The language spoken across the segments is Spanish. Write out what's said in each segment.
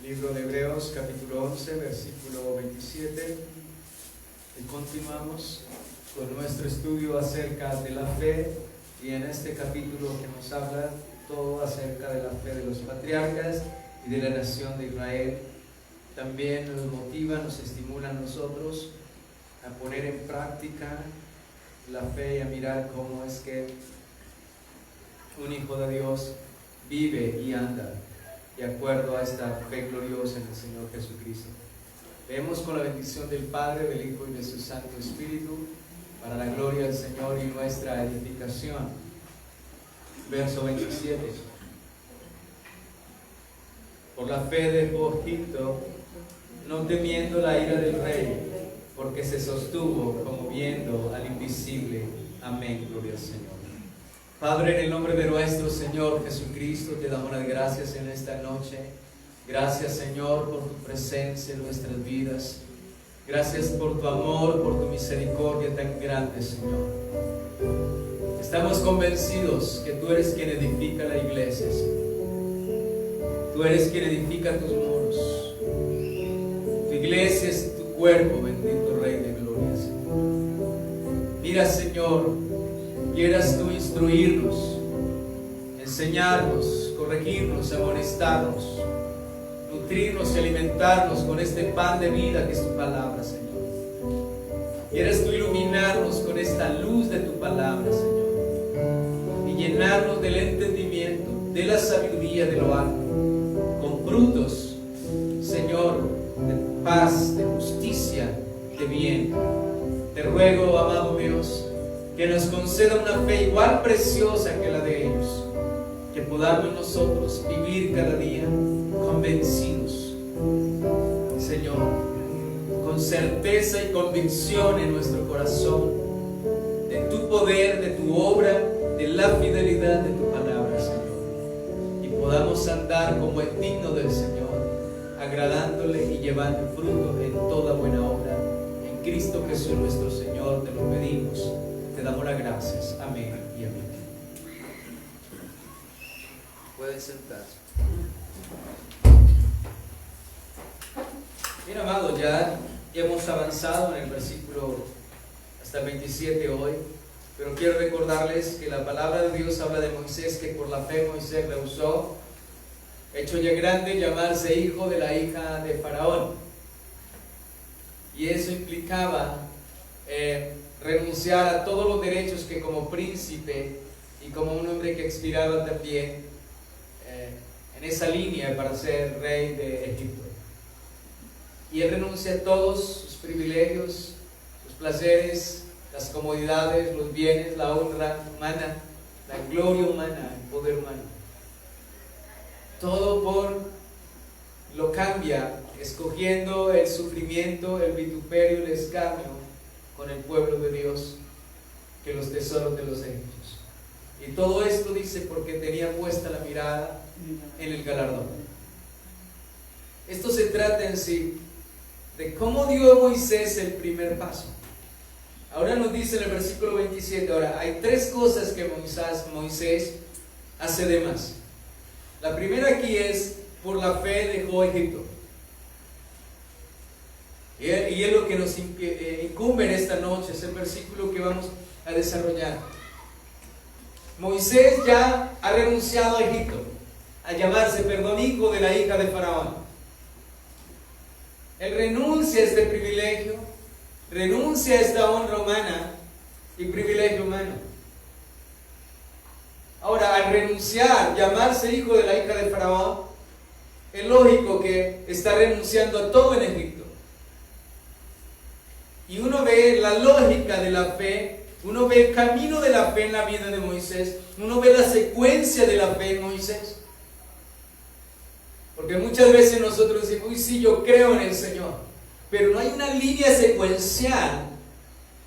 Libro de Hebreos, capítulo 11, versículo 27. Y continuamos con nuestro estudio acerca de la fe, y en este capítulo que nos habla todo acerca de la fe de los patriarcas y de la nación de Israel, también nos motiva, nos estimula a nosotros a poner en práctica la fe y a mirar cómo es que un hijo de Dios vive y anda de acuerdo a esta fe gloriosa en el Señor Jesucristo. Leemos con la bendición del Padre, del Hijo y de su Santo Espíritu, para la gloria del Señor y nuestra edificación. Verso 27. Por la fe dejó Egipto, no temiendo la ira del rey, porque se sostuvo como viendo al invisible. Amén, gloria al Señor. Padre, en el nombre de nuestro Señor Jesucristo, te damos las gracias en esta noche. Gracias, Señor, por tu presencia en nuestras vidas. Gracias por tu amor, por tu misericordia tan grande, Señor. Estamos convencidos que tú eres quien edifica la iglesia, Señor. Tú eres quien edifica tus muros. Tu iglesia es tu cuerpo, bendito Rey de gloria, Señor. Mira, Señor, quieras tú instruirnos, enseñarnos, corregirnos, amonestarnos, nutrirnos y alimentarnos con este pan de vida que es tu palabra, Señor. Quieras tú iluminarnos con esta luz de tu palabra, Señor, y llenarnos del entendimiento, de la sabiduría de lo alto, con frutos, Señor, de paz, de justicia, de bien. Te ruego, amado Dios, que nos conceda una fe igual preciosa que la de ellos, que podamos nosotros vivir cada día convencidos, Señor, con certeza y convicción en nuestro corazón de tu poder, de tu obra, de la fidelidad de tu palabra, Señor, y podamos andar como es digno del Señor, agradándole y llevando fruto en toda buena obra. En Cristo Jesús nuestro Señor te lo pedimos. Te damos las gracias. Amén y amén. Pueden sentarse. Bien, amados, ya hemos avanzado en el versículo hasta el 27 hoy, pero quiero recordarles que la palabra de Dios habla de Moisés, que por la fe Moisés rehusó, hecho ya grande, llamarse hijo de la hija de Faraón. Y eso implicaba renunciar a todos los derechos que como príncipe y como un hombre que expiraba también en esa línea para ser rey de Egipto. Y él renuncia a todos sus privilegios, los placeres, las comodidades, los bienes, la honra humana, la gloria humana, el poder humano. Todo lo cambia, escogiendo el sufrimiento, el vituperio, el escarnio con el pueblo de Dios que los tesoros de los egipcios. Y todo esto dice porque tenía puesta la mirada en el galardón. Esto se trata en sí de cómo dio Moisés el primer paso. Ahora nos dice en el versículo 27, ahora hay tres cosas que Moisés hace de más. La primera aquí es, por la fe dejó Egipto. Y es lo que nos incumbe en esta noche, es el versículo que vamos a desarrollar. Moisés ya ha renunciado a Egipto, a llamarse, hijo de la hija de Faraón. Él renuncia a este privilegio, renuncia a esta honra humana y privilegio humano. Ahora, al renunciar, llamarse hijo de la hija de Faraón, es lógico que está renunciando a todo en Egipto. Y uno ve la lógica de la fe, uno ve el camino de la fe en la vida de Moisés, uno ve la secuencia de la fe en Moisés. Porque muchas veces nosotros decimos, uy, sí, yo creo en el Señor, pero no hay una línea secuencial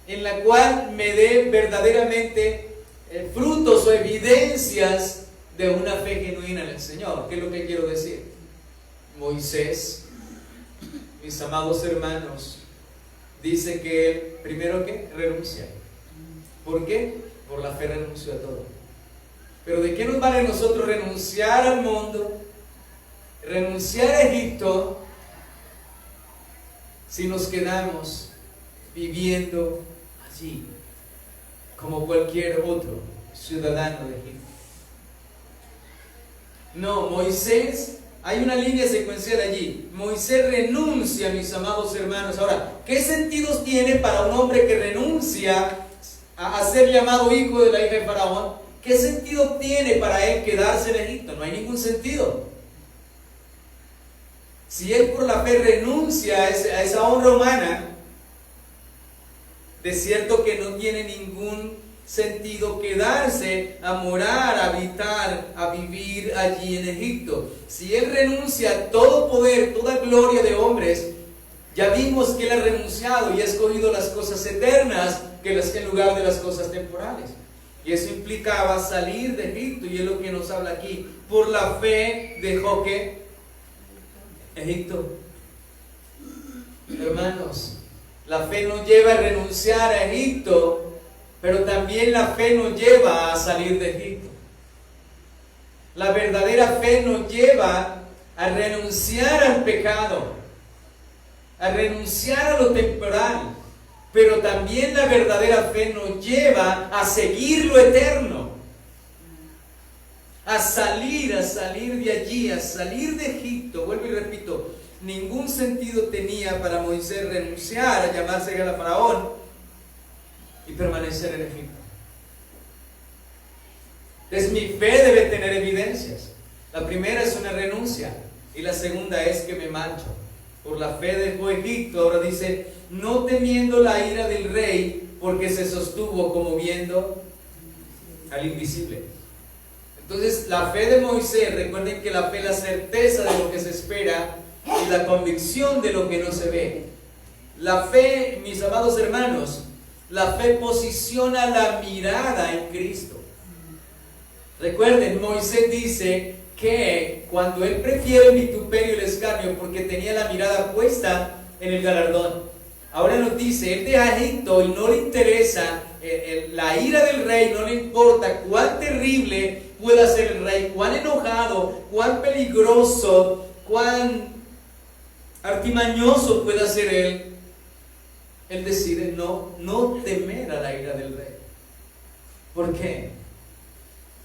en la cual me dé verdaderamente frutos o evidencias de una fe genuina en el Señor. ¿Qué es lo que quiero decir? Moisés, mis amados hermanos, dice que él, primero que renuncia. ¿Por qué? Por la fe renunció a todo. Pero ¿de qué nos vale nosotros renunciar al mundo, renunciar a Egipto si nos quedamos viviendo allí como cualquier otro ciudadano de Egipto. No, Moisés, hay una línea secuencial allí. Moisés renuncia, mis amados hermanos. Ahora, ¿qué sentidos tiene para un hombre que renuncia a ser llamado hijo de la hija de Faraón? ¿Qué sentido tiene para él quedarse en Egipto? No hay ningún sentido. Si él por la fe renuncia a esa honra humana, de cierto que no tiene ningún sentido quedarse a morar, a habitar, a vivir allí en Egipto. Si él renuncia a todo poder, toda gloria de hombres, ya vimos que él ha renunciado y ha escogido las cosas eternas en lugar de las cosas temporales. Y eso implicaba salir de Egipto, y es lo que nos habla aquí. Por la fe dejó que Egipto. Hermanos, la fe nos lleva a renunciar a Egipto, pero también la fe nos lleva a salir de Egipto. La verdadera fe nos lleva a renunciar al pecado, a renunciar a lo temporal, pero también la verdadera fe nos lleva a seguir lo eterno, a salir de allí, a salir de Egipto. Vuelvo y repito, ningún sentido tenía para Moisés renunciar a llamarse hija de Faraón y permanecer en Egipto. Entonces mi fe debe tener evidencias. La primera es una renuncia, y la segunda es que me marcho. Por la fe dejó Egipto. Ahora dice, no temiendo la ira del rey, porque se sostuvo como viendo al invisible. Entonces la fe de Moisés, recuerden que la fe es la certeza de lo que se espera y la convicción de lo que no se ve. La fe, mis amados hermanos, la fe posiciona la mirada en Cristo. Recuerden, Moisés dice que cuando él prefiere el vituperio y el escarnio porque tenía la mirada puesta en el galardón. Ahora nos dice, él deja Egipto y no le interesa la ira del rey, no le importa cuán terrible pueda ser el rey, cuán enojado, cuán peligroso, cuán artimañoso pueda ser él. Él decide no temer a la ira del rey. ¿Por qué?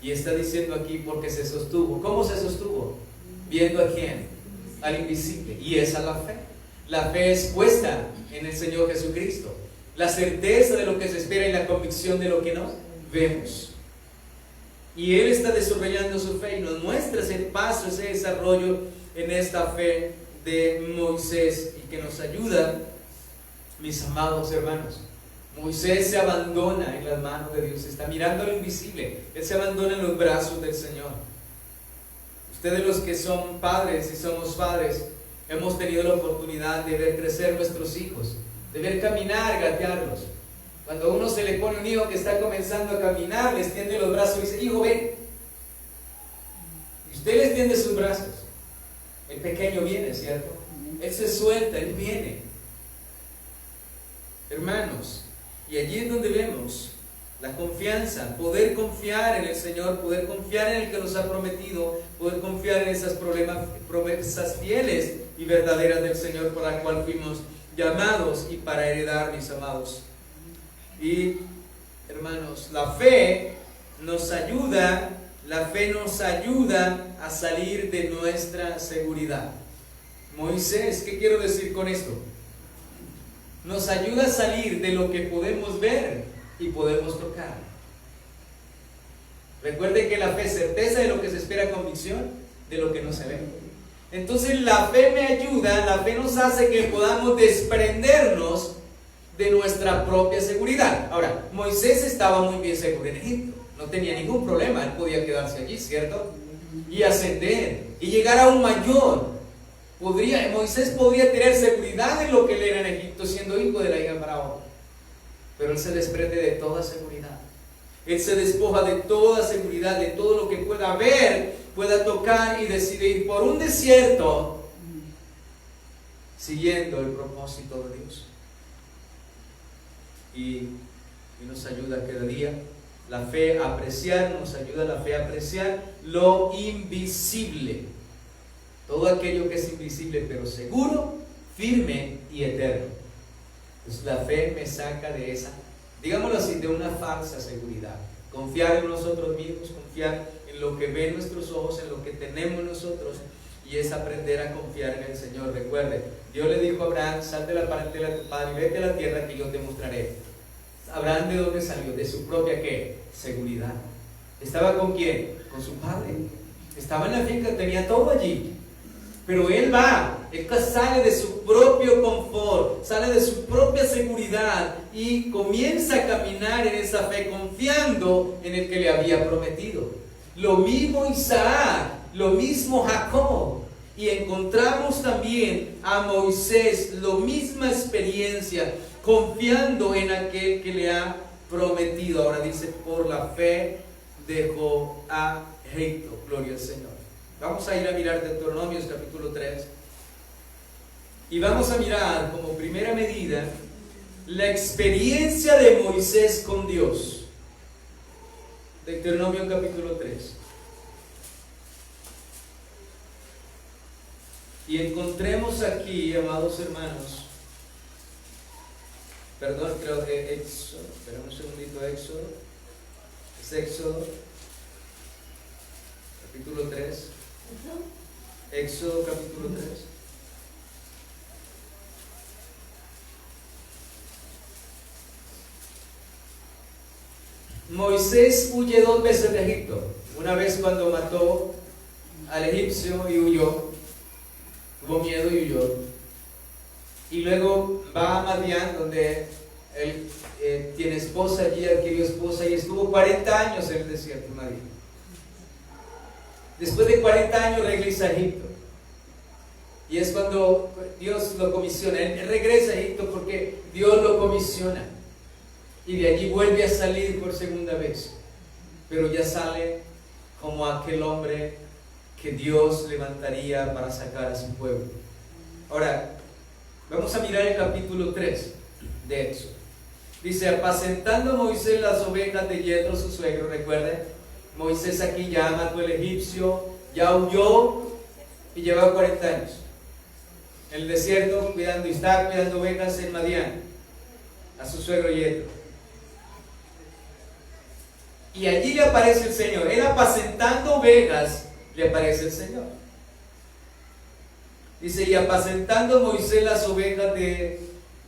Y está diciendo aquí, porque se sostuvo. ¿Cómo se sostuvo? ¿Viendo a quién? Al invisible. Y esa es la fe. La fe es puesta en el Señor Jesucristo. La certeza de lo que se espera y la convicción de lo que no vemos. Y Él está desarrollando su fe y nos muestra ese paso, ese desarrollo en esta fe de Moisés, y que nos ayuda, mis amados hermanos. Moisés se abandona en las manos de Dios, está mirando lo invisible, él se abandona en los brazos del Señor. Ustedes, los que son padres y somos padres, hemos tenido la oportunidad de ver crecer nuestros hijos, de ver caminar, gatearlos. Cuando a uno se le pone un hijo que está comenzando a caminar, les tiende los brazos y dice, hijo, ven. Y usted les tiende sus brazos. El pequeño viene, ¿cierto? Él se suelta, él viene. Hermanos, y allí es donde vemos la confianza, poder confiar en el Señor, poder confiar en el que nos ha prometido, poder confiar en esas promesas fieles y verdaderas del Señor, para la cual fuimos llamados y para heredar, mis amados. Y hermanos, la fe nos ayuda a salir de nuestra seguridad. Moisés, ¿qué quiero decir con esto? Nos ayuda a salir de lo que podemos ver y podemos tocar. Recuerden que la fe es certeza de lo que se espera, convicción de lo que no se ve. Entonces la fe me ayuda, la fe nos hace que podamos desprendernos de nuestra propia seguridad. Ahora, Moisés estaba muy bien seguro en Egipto, no tenía ningún problema, él podía quedarse allí, ¿cierto? Y ascender, y llegar a un mayor. Moisés podría tener seguridad en lo que él era en Egipto, siendo hijo de la hija de Faraón. Pero él se desprende de toda seguridad. Él se despoja de toda seguridad, de todo lo que pueda ver, pueda tocar, y decide ir por un desierto siguiendo el propósito de Dios. Y nos ayuda cada día la fe a apreciar, nos ayuda la fe a apreciar lo invisible. todo aquello que es invisible pero seguro, firme y eterno. Pues la fe me saca de esa, digámoslo así, de una falsa seguridad. Confiar en nosotros mismos, confiar en lo que ven nuestros ojos, en lo que tenemos nosotros, y es aprender a confiar en el Señor. Recuerde, Dios le dijo a Abraham: sal de la parentela de tu padre y vete a la tierra que yo te mostraré. Abraham, ¿de dónde salió? De su propia ¿qué? Seguridad. ¿Estaba con quién? Con su padre. Estaba en la finca, tenía todo allí. Pero él sale de su propio confort, sale de su propia seguridad y comienza a caminar en esa fe, confiando en el que le había prometido. Lo mismo Isaac, lo mismo Jacob. Y encontramos también a Moisés, la misma experiencia, confiando en aquel que le ha prometido. Ahora dice: por la fe dejó a Egipto. Gloria al Señor. Vamos a ir a mirar Deuteronomios capítulo 3 y vamos a mirar como primera medida la experiencia de Moisés con Dios. Deuteronomio capítulo 3. Y encontremos aquí, amados hermanos, perdón, creo que Éxodo, espera un segundito, Éxodo, es Éxodo capítulo 3. Éxodo capítulo 3. Moisés huye 2 veces de Egipto. Una vez cuando mató al egipcio y huyó, tuvo miedo y huyó. Y luego va a Madián, donde él tiene esposa allí, adquirió esposa y estuvo 40 años en el desierto de Madián. Después de 40 años regresa a Egipto. Y es cuando Dios lo comisiona. Él regresa a Egipto porque Dios lo comisiona. Y de allí vuelve a salir por segunda vez. Pero ya sale como aquel hombre que Dios levantaría para sacar a su pueblo. Ahora, vamos a mirar el capítulo 3 de Éxodo. Dice: apacentando Moisés las ovejas de Yetro su suegro. Recuerden, Moisés aquí ya mató al egipcio, ya huyó y lleva 40 años en el desierto cuidando, y está cuidando ovejas en Madián a su suegro Yetro. Y allí le aparece el Señor. Él apacentando ovejas, le aparece el Señor. Dice: y apacentando Moisés las ovejas de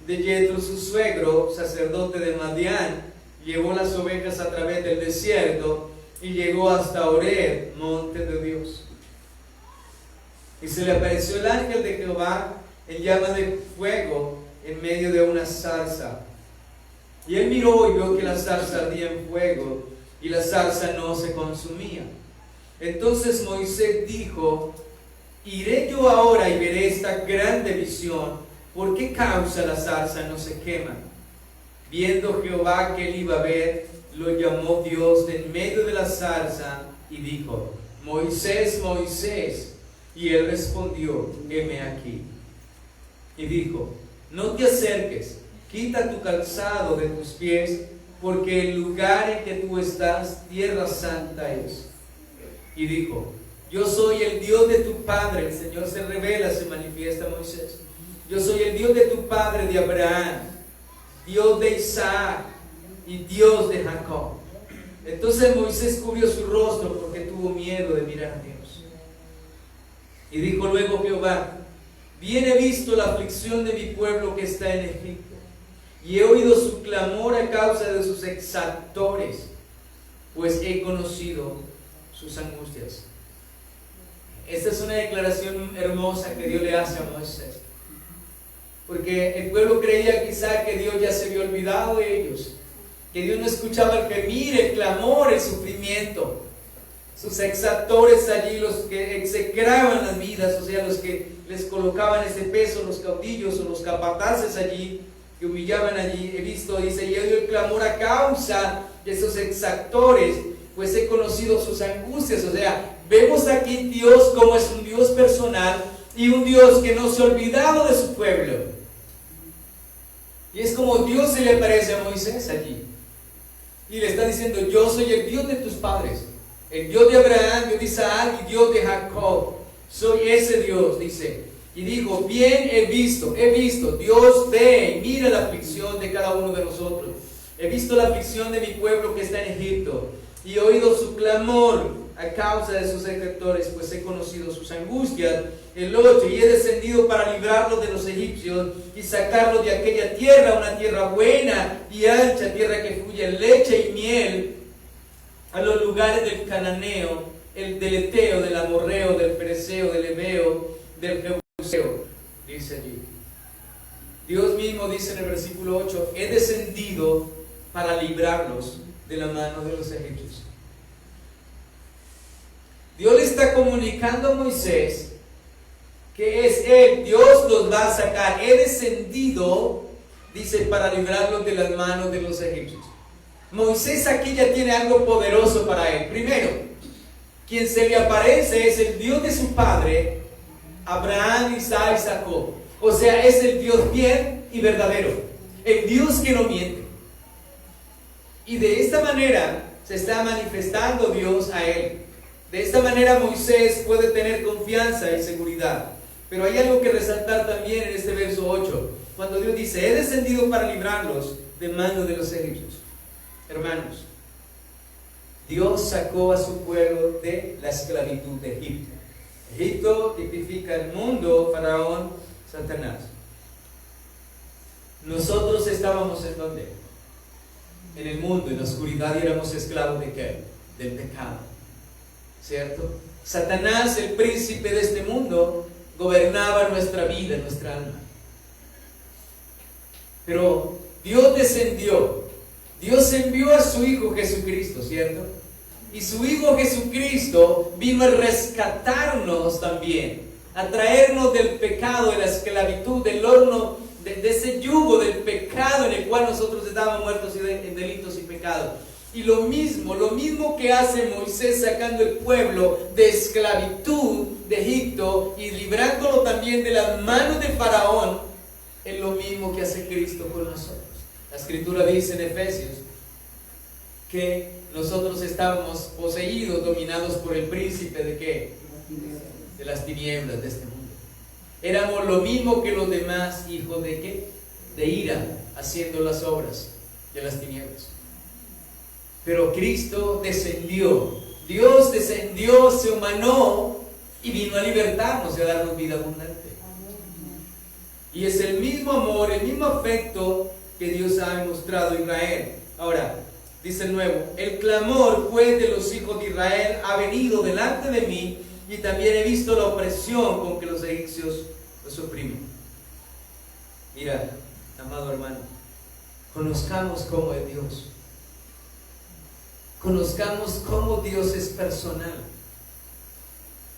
Yetro su suegro, sacerdote de Madián, llevó las ovejas a través del desierto y llegó hasta Horeb, monte de Dios. Y se le apareció el ángel de Jehová en llamas de fuego en medio de una zarza. Y él miró y vio que la zarza ardía en fuego y la zarza no se consumía. Entonces Moisés dijo: iré yo ahora y veré esta grande visión. ¿Por qué causa la zarza no se quema? Viendo Jehová que él iba a ver, lo llamó Dios de en medio de la zarza y dijo: Moisés, Moisés. Y él respondió: heme aquí. Y dijo: no te acerques, quita tu calzado de tus pies, porque el lugar en que tú estás, tierra santa es. Y dijo: yo soy el Dios de tu padre. El Señor se revela, se manifiesta a Moisés. Yo soy el Dios de tu padre, de Abraham, Dios de Isaac y Dios de Jacob. Entonces Moisés cubrió su rostro porque tuvo miedo de mirar a Dios. Y dijo luego Jehová: bien he visto la aflicción de mi pueblo que está en Egipto, y he oído su clamor a causa de sus exactores, pues he conocido sus angustias. Esta es una declaración hermosa que Dios le hace a Moisés, porque el pueblo creía quizá que Dios ya se había olvidado de ellos, que Dios no escuchaba el gemir, el clamor, el sufrimiento. Sus exactores allí, los que execraban las vidas, o sea, los que les colocaban ese peso, los caudillos o los capataces allí, que humillaban allí. He visto, dice, y he oído el clamor a causa de esos exactores, pues he conocido sus angustias. O sea, vemos aquí Dios como es un Dios personal y un Dios que no se ha olvidado de su pueblo. Y es como Dios se le aparece a Moisés allí y le está diciendo: yo soy el Dios de tus padres, el Dios de Abraham, Dios de Isaac y Dios de Jacob. soy ese Dios, dice. Y dijo, bien he visto, Dios ve, mira la aflicción de cada uno de nosotros. He visto la aflicción de mi pueblo que está en Egipto, y he oído su clamor a causa de sus ejertores, pues he conocido sus angustias. El 8, y he descendido para librarlos de los egipcios y sacarlos de aquella tierra, una tierra buena y ancha, tierra que fluye leche y miel, a los lugares del cananeo, del eteo, del amorreo, del pereceo, del heveo, del jebuseo, dice allí. Dios mismo dice en el versículo 8, he descendido para librarlos de la mano de los egipcios. Dios le está comunicando a Moisés que es Él, Dios los va a sacar. He descendido, dice, para librarlos de las manos de los egipcios. Moisés aquí ya tiene algo poderoso para él. Primero, quien se le aparece es el Dios de su padre, Abraham, Isaac y Jacob. O sea, es el Dios fiel y verdadero, el Dios que no miente. Y de esta manera se está manifestando Dios a él. De esta manera Moisés puede tener confianza y seguridad. Pero hay algo que resaltar también en este verso 8, cuando Dios dice, he descendido para librarlos de mano de los egipcios. Hermanos, Dios sacó a su pueblo de la esclavitud de Egipto. Egipto tipifica el mundo, Faraón, Satanás. Nosotros estábamos en donde? En el mundo, en la oscuridad, y éramos esclavos de ¿qué? Del pecado, ¿cierto? Satanás, el príncipe de este mundo, gobernaba nuestra vida, nuestra alma. Pero Dios descendió, Dios envió a su Hijo Jesucristo, ¿cierto? Y su Hijo Jesucristo vino a rescatarnos también, a traernos del pecado, de la esclavitud, del horno, de ese yugo del pecado en el cual nosotros estábamos muertos en delitos y pecados. Y lo mismo que hace Moisés sacando el pueblo de esclavitud de Egipto y librándolo también de las manos de Faraón, es lo mismo que hace Cristo con nosotros. La Escritura dice en Efesios que nosotros estábamos poseídos, dominados por el príncipe de ¿qué? De las tinieblas de este mundo. Éramos lo mismo que los demás hijos de ¿qué? De ira, haciendo las obras de las tinieblas. Pero Cristo descendió, Dios descendió, se humanó y vino a libertarnos y a darnos vida abundante. Y es el mismo amor, el mismo afecto que Dios ha demostrado a Israel. Ahora, dice el nuevo, el clamor pues de los hijos de Israel ha venido delante de mí, y también he visto la opresión con que los egipcios los oprimen. Mira, amado hermano, conozcamos cómo es Dios. Conozcamos cómo Dios es personal.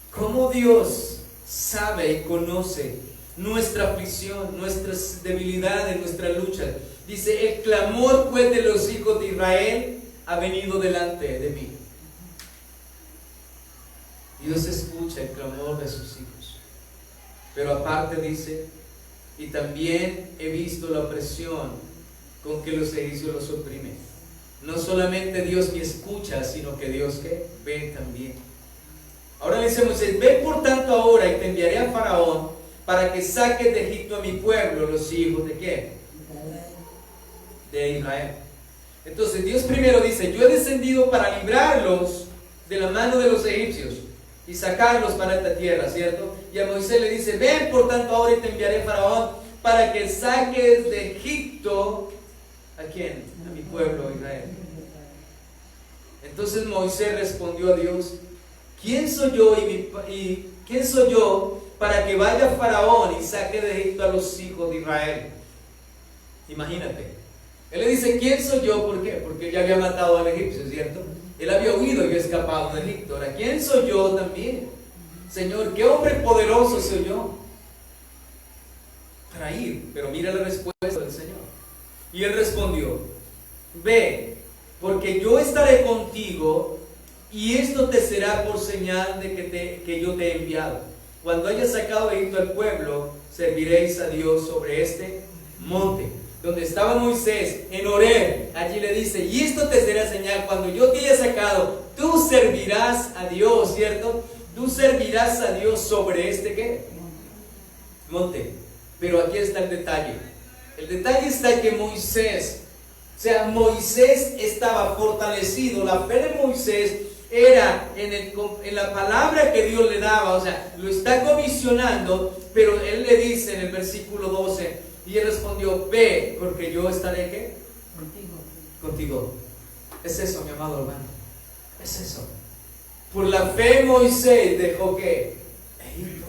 Cómo Dios sabe y conoce nuestra aflicción, nuestras debilidades, nuestra lucha. Dice, el clamor pues de los hijos de Israel ha venido delante de mí. Dios escucha el clamor de sus hijos. Pero aparte dice, y también he visto la opresión con que los egipcios los oprimen. No solamente Dios me escucha, sino que Dios ¿qué? Ve también. Ahora le dice Moisés, ve por tanto ahora y te enviaré a Faraón para que saques de Egipto a mi pueblo, los hijos de ¿qué? De Israel. Entonces Dios primero dice, yo he descendido para librarlos de la mano de los egipcios y sacarlos para esta tierra, ¿cierto? Y a Moisés le dice, ven por tanto ahora y te enviaré a Faraón para que saques de Egipto ¿a quién? A mi pueblo Israel. Entonces Moisés respondió a Dios, ¿quién soy yo y quién soy yo para que vaya Faraón y saque de Egipto a los hijos de Israel? Imagínate. Él le dice, ¿quién soy yo? ¿Por qué? Porque él ya había matado al egipcio, ¿cierto? Él había huido y había escapado de Egipto. Ahora, ¿quién soy yo también? Señor, ¿qué hombre poderoso soy yo para ir? Pero mira la respuesta del Señor. Y él respondió, ve, porque yo estaré contigo y esto te será por señal de que yo te he enviado. Cuando hayas sacado de Egipto al pueblo, serviréis a Dios sobre este monte. Donde estaba Moisés, en Horeb, allí le dice, y esto te será señal, cuando yo te haya sacado, tú servirás a Dios, ¿cierto? tú servirás a Dios sobre este ¿qué? Monte. Pero aquí está el detalle. El detalle está que Moisés estaba fortalecido. La fe de Moisés era en la palabra que Dios le daba. O sea, lo está comisionando, pero él le dice en el versículo 12, y él respondió: ve, porque yo estaré ¿qué? Contigo. Es eso, mi amado hermano. Es eso. Por la fe Moisés dejó ¿qué? Egipto.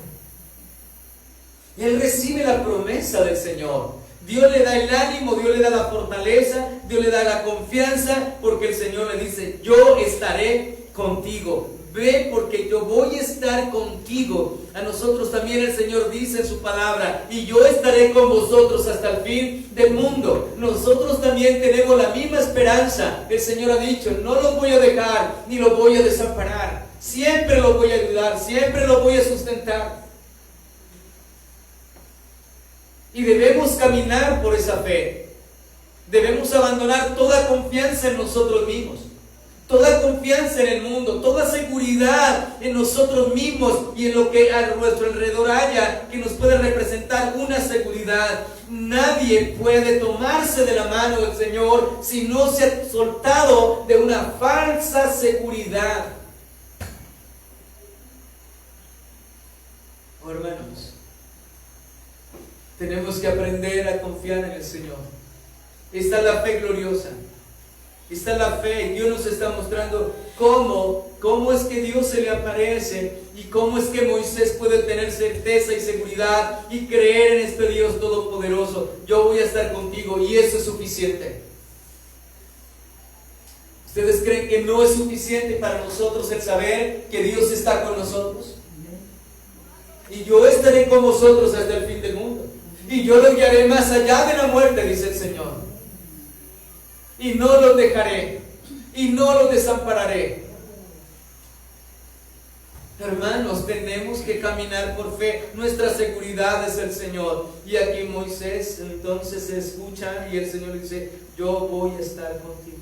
Y él recibe la promesa del Señor. Dios le da el ánimo, Dios le da la fortaleza, Dios le da la confianza, porque el Señor le dice: yo estaré contigo. Ve, porque yo voy a estar contigo. A nosotros también el Señor dice en su palabra: y yo estaré con vosotros hasta el fin del mundo. Nosotros también tenemos la misma esperanza. El Señor ha dicho: no los voy a dejar, ni los voy a desamparar. Siempre los voy a ayudar, siempre los voy a sustentar. Y debemos caminar por esa fe. Debemos abandonar toda confianza en nosotros mismos, toda confianza en el mundo, toda seguridad en nosotros mismos y en lo que a nuestro alrededor haya que nos puede representar una seguridad. Nadie puede tomarse de la mano del Señor si no se ha soltado de una falsa seguridad. Oh, hermanos, tenemos que aprender a confiar en el Señor. Esta es la fe gloriosa. Esta es la fe. Dios nos está mostrando cómo es que Dios se le aparece y cómo es que Moisés puede tener certeza y seguridad y creer en este Dios todopoderoso. Yo voy a estar contigo, y eso es suficiente. ¿Ustedes creen que no es suficiente para nosotros el saber que Dios está con nosotros? Y yo estaré con vosotros hasta el fin del mundo. Y yo los guiaré más allá de la muerte, dice el Señor. Y no los dejaré, y no los desampararé. Hermanos, tenemos que caminar por fe. Nuestra seguridad es el Señor. Y aquí Moisés entonces se escucha y el Señor dice: yo voy a estar contigo.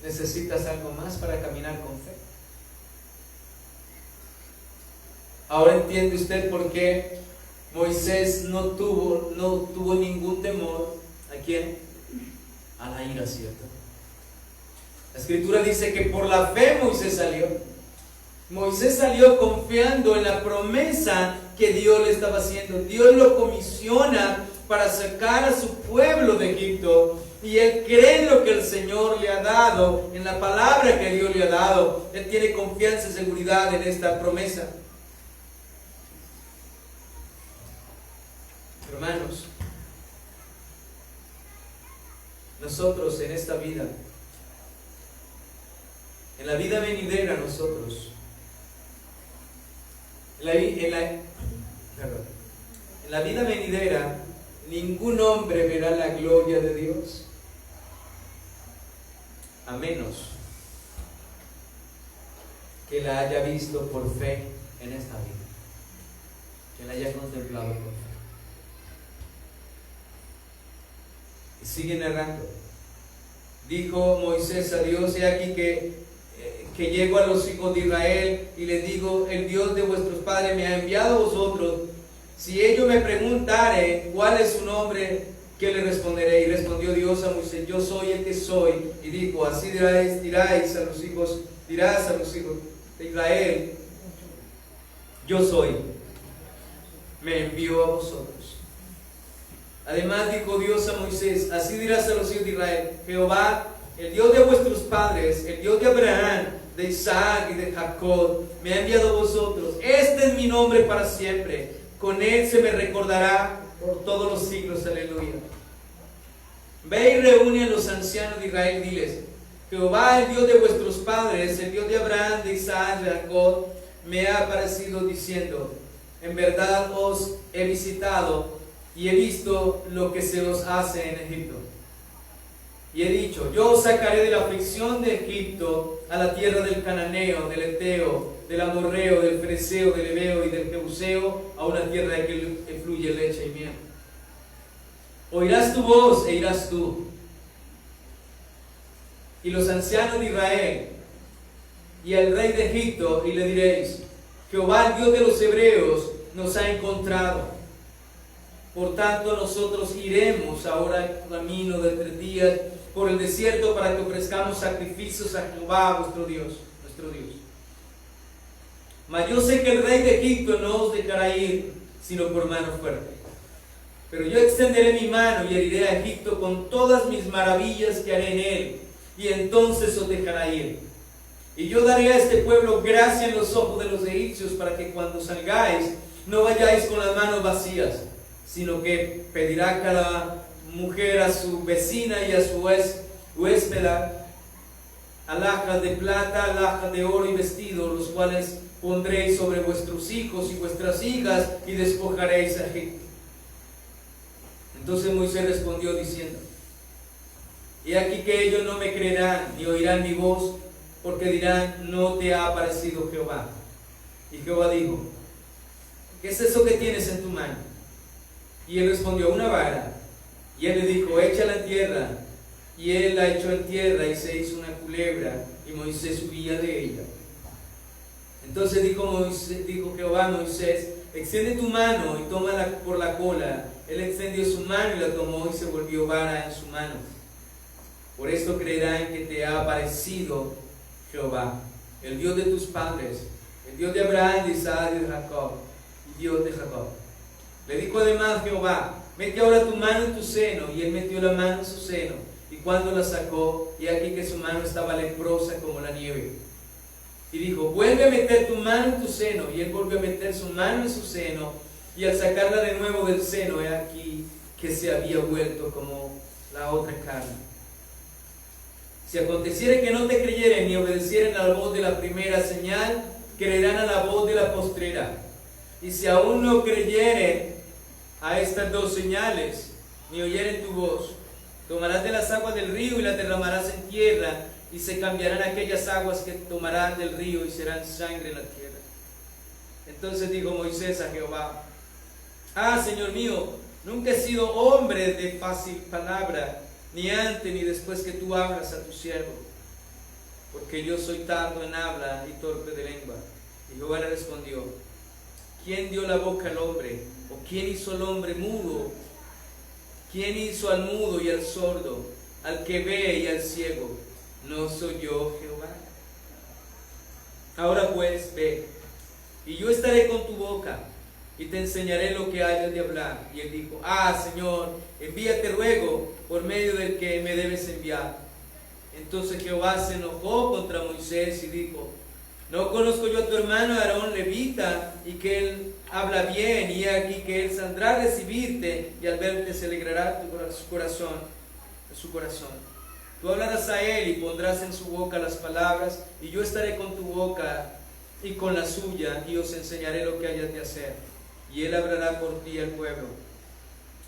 ¿Necesitas algo más para caminar con fe? Ahora entiende usted por qué Moisés no tuvo ningún temor. ¿A quién? A la ira, ¿cierto? La Escritura dice que por la fe Moisés salió. Moisés salió confiando en la promesa que Dios le estaba haciendo. Dios lo comisiona para sacar a su pueblo de Egipto. Y él cree en lo que el Señor le ha dado, en la palabra que Dios le ha dado. Él tiene confianza y seguridad en esta promesa. Hermanos, nosotros en esta vida, en la vida venidera, nosotros, en la vida venidera, ningún hombre verá la gloria de Dios, a menos que la haya visto por fe en esta vida, que la haya contemplado por fe. Y sigue narrando. Dijo Moisés a Dios: he aquí que llego a los hijos de Israel y les digo: el Dios de vuestros padres me ha enviado a vosotros. Si ellos me preguntaren cuál es su nombre, ¿qué le responderé? Y respondió Dios a Moisés: yo soy el que soy. Y dijo: así dirás a los hijos de Israel: yo soy, me envió a vosotros. Además dijo Dios a Moisés: así dirás a los hijos de Israel: Jehová, el Dios de vuestros padres, el Dios de Abraham, de Isaac y de Jacob, me ha enviado a vosotros. Este es mi nombre para siempre. Con él se me recordará por todos los siglos. Aleluya. Ve y reúne a los ancianos de Israel y diles: Jehová, el Dios de vuestros padres, el Dios de Abraham, de Isaac y de Jacob, me ha aparecido diciendo: en verdad os he visitado y he visto lo que se os hace en Egipto. Y he dicho: yo os sacaré de la aflicción de Egipto a la tierra del cananeo, del eteo, del amorreo, del fereceo, del heveo y del jebuseo, a una tierra de que fluye leche y miel. Oirás tu voz e irás tú, y los ancianos de Israel, y al rey de Egipto y le diréis: Jehová, el Dios de los hebreos, nos ha encontrado. Por tanto, nosotros iremos ahora camino de 3 días por el desierto para que ofrezcamos sacrificios a Jehová vuestro Dios, nuestro Dios. Mas yo sé que el rey de Egipto no os dejará ir, sino por mano fuerte. Pero yo extenderé mi mano y heriré a Egipto con todas mis maravillas que haré en él, y entonces os dejará ir. Y yo daré a este pueblo gracia en los ojos de los egipcios, para que cuando salgáis no vayáis con las manos vacías, sino que pedirá cada mujer a su vecina y a su huéspeda alhajas de plata, alhajas de oro y vestidos, los cuales pondréis sobre vuestros hijos y vuestras hijas, y despojaréis a Egipto. Entonces Moisés respondió diciendo: He aquí que ellos no me creerán, ni oirán mi voz, porque dirán: no te ha aparecido Jehová. Y Jehová dijo: ¿qué es eso que tienes en tu mano? Y él respondió: una vara. Y él le dijo: échala en tierra. Y él la echó en tierra, y se hizo una culebra, y Moisés huía de ella. Entonces dijo Jehová a Moisés: extiende tu mano y tómala por la cola. Él extendió su mano y la tomó, y se volvió vara en su mano. Por esto creerán que te ha aparecido Jehová, el Dios de tus padres, el Dios de Abraham, de Isaac y de Jacob, y Dios de Jacob. Le dijo además Jehová: mete ahora tu mano en tu seno. Y él metió la mano en su seno, y cuando la sacó, y aquí que su mano estaba leprosa como la nieve. Y dijo: vuelve a meter tu mano en tu seno. Y él volvió a meter su mano en su seno, y al sacarla de nuevo del seno, he aquí que se había vuelto como la otra carne. Si aconteciere que no te creyeren ni obedecieren a la voz de la primera señal, creerán a la voz de la postrera. Y si aún no creyeren a estas 2 señales, ni oyeren tu voz, tomarás de las aguas del río y las derramarás en tierra, y se cambiarán aquellas aguas que tomarás del río, y serán sangre en la tierra. Entonces dijo Moisés a Jehová: ah, Señor mío, nunca he sido hombre de fácil palabra, ni antes ni después que tú hablas a tu siervo, porque yo soy tardo en habla y torpe de lengua. Y Jehová le respondió: ¿quién dio la boca al hombre? ¿O quién hizo al hombre mudo? ¿Quién hizo al mudo y al sordo, al que ve y al ciego? ¿No soy yo Jehová? Ahora pues, ve, y yo estaré con tu boca, y te enseñaré lo que hayas de hablar. Y él dijo: ah, Señor, envíate ruego por medio del que me debes enviar. Entonces Jehová se enojó contra Moisés y dijo: ¿no conozco yo a tu hermano Aarón levita, y que él habla bien, y aquí que él saldrá a recibirte, y al verte se alegrará su corazón? Tú hablarás a él y pondrás en su boca las palabras, y yo estaré con tu boca y con la suya, y os enseñaré lo que hayas de hacer. Y él hablará por ti al pueblo.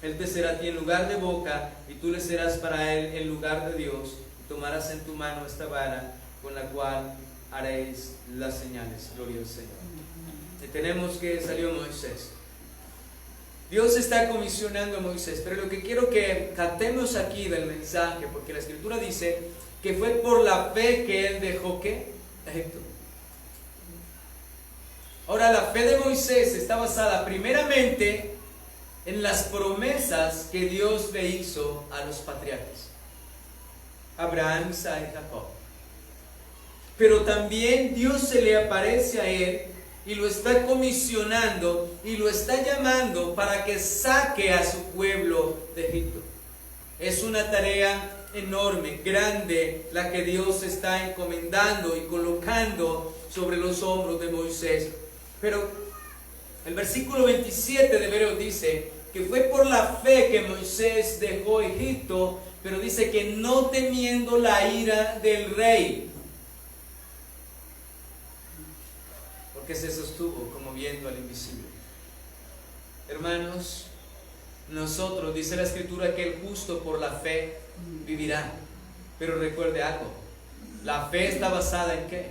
Él te será a ti en lugar de boca, y tú le serás para él en lugar de Dios. Y tomarás en tu mano esta vara, con la cual haréis las señales. Gloria al Señor. Y tenemos que salió Moisés. Dios está comisionando a Moisés, pero lo que quiero que captemos aquí del mensaje, porque la Escritura dice que fue por la fe que él dejó ¿qué? Egipto. Ahora, la fe de Moisés está basada primeramente en las promesas que Dios le hizo a los patriarcas, Abraham, Isaac y Jacob. Pero también Dios se le aparece a él y lo está comisionando y lo está llamando para que saque a su pueblo de Egipto. Es una tarea enorme, grande, la que Dios está encomendando y colocando sobre los hombros de Moisés. Pero el versículo 27 de Hebreos dice que fue por la fe que Moisés dejó Egipto, pero dice que no temiendo la ira del rey, porque se sostuvo como viendo al invisible. Hermanos, nosotros, dice la Escritura, que el justo por la fe vivirá. Pero recuerde algo, la fe está basada ¿en qué?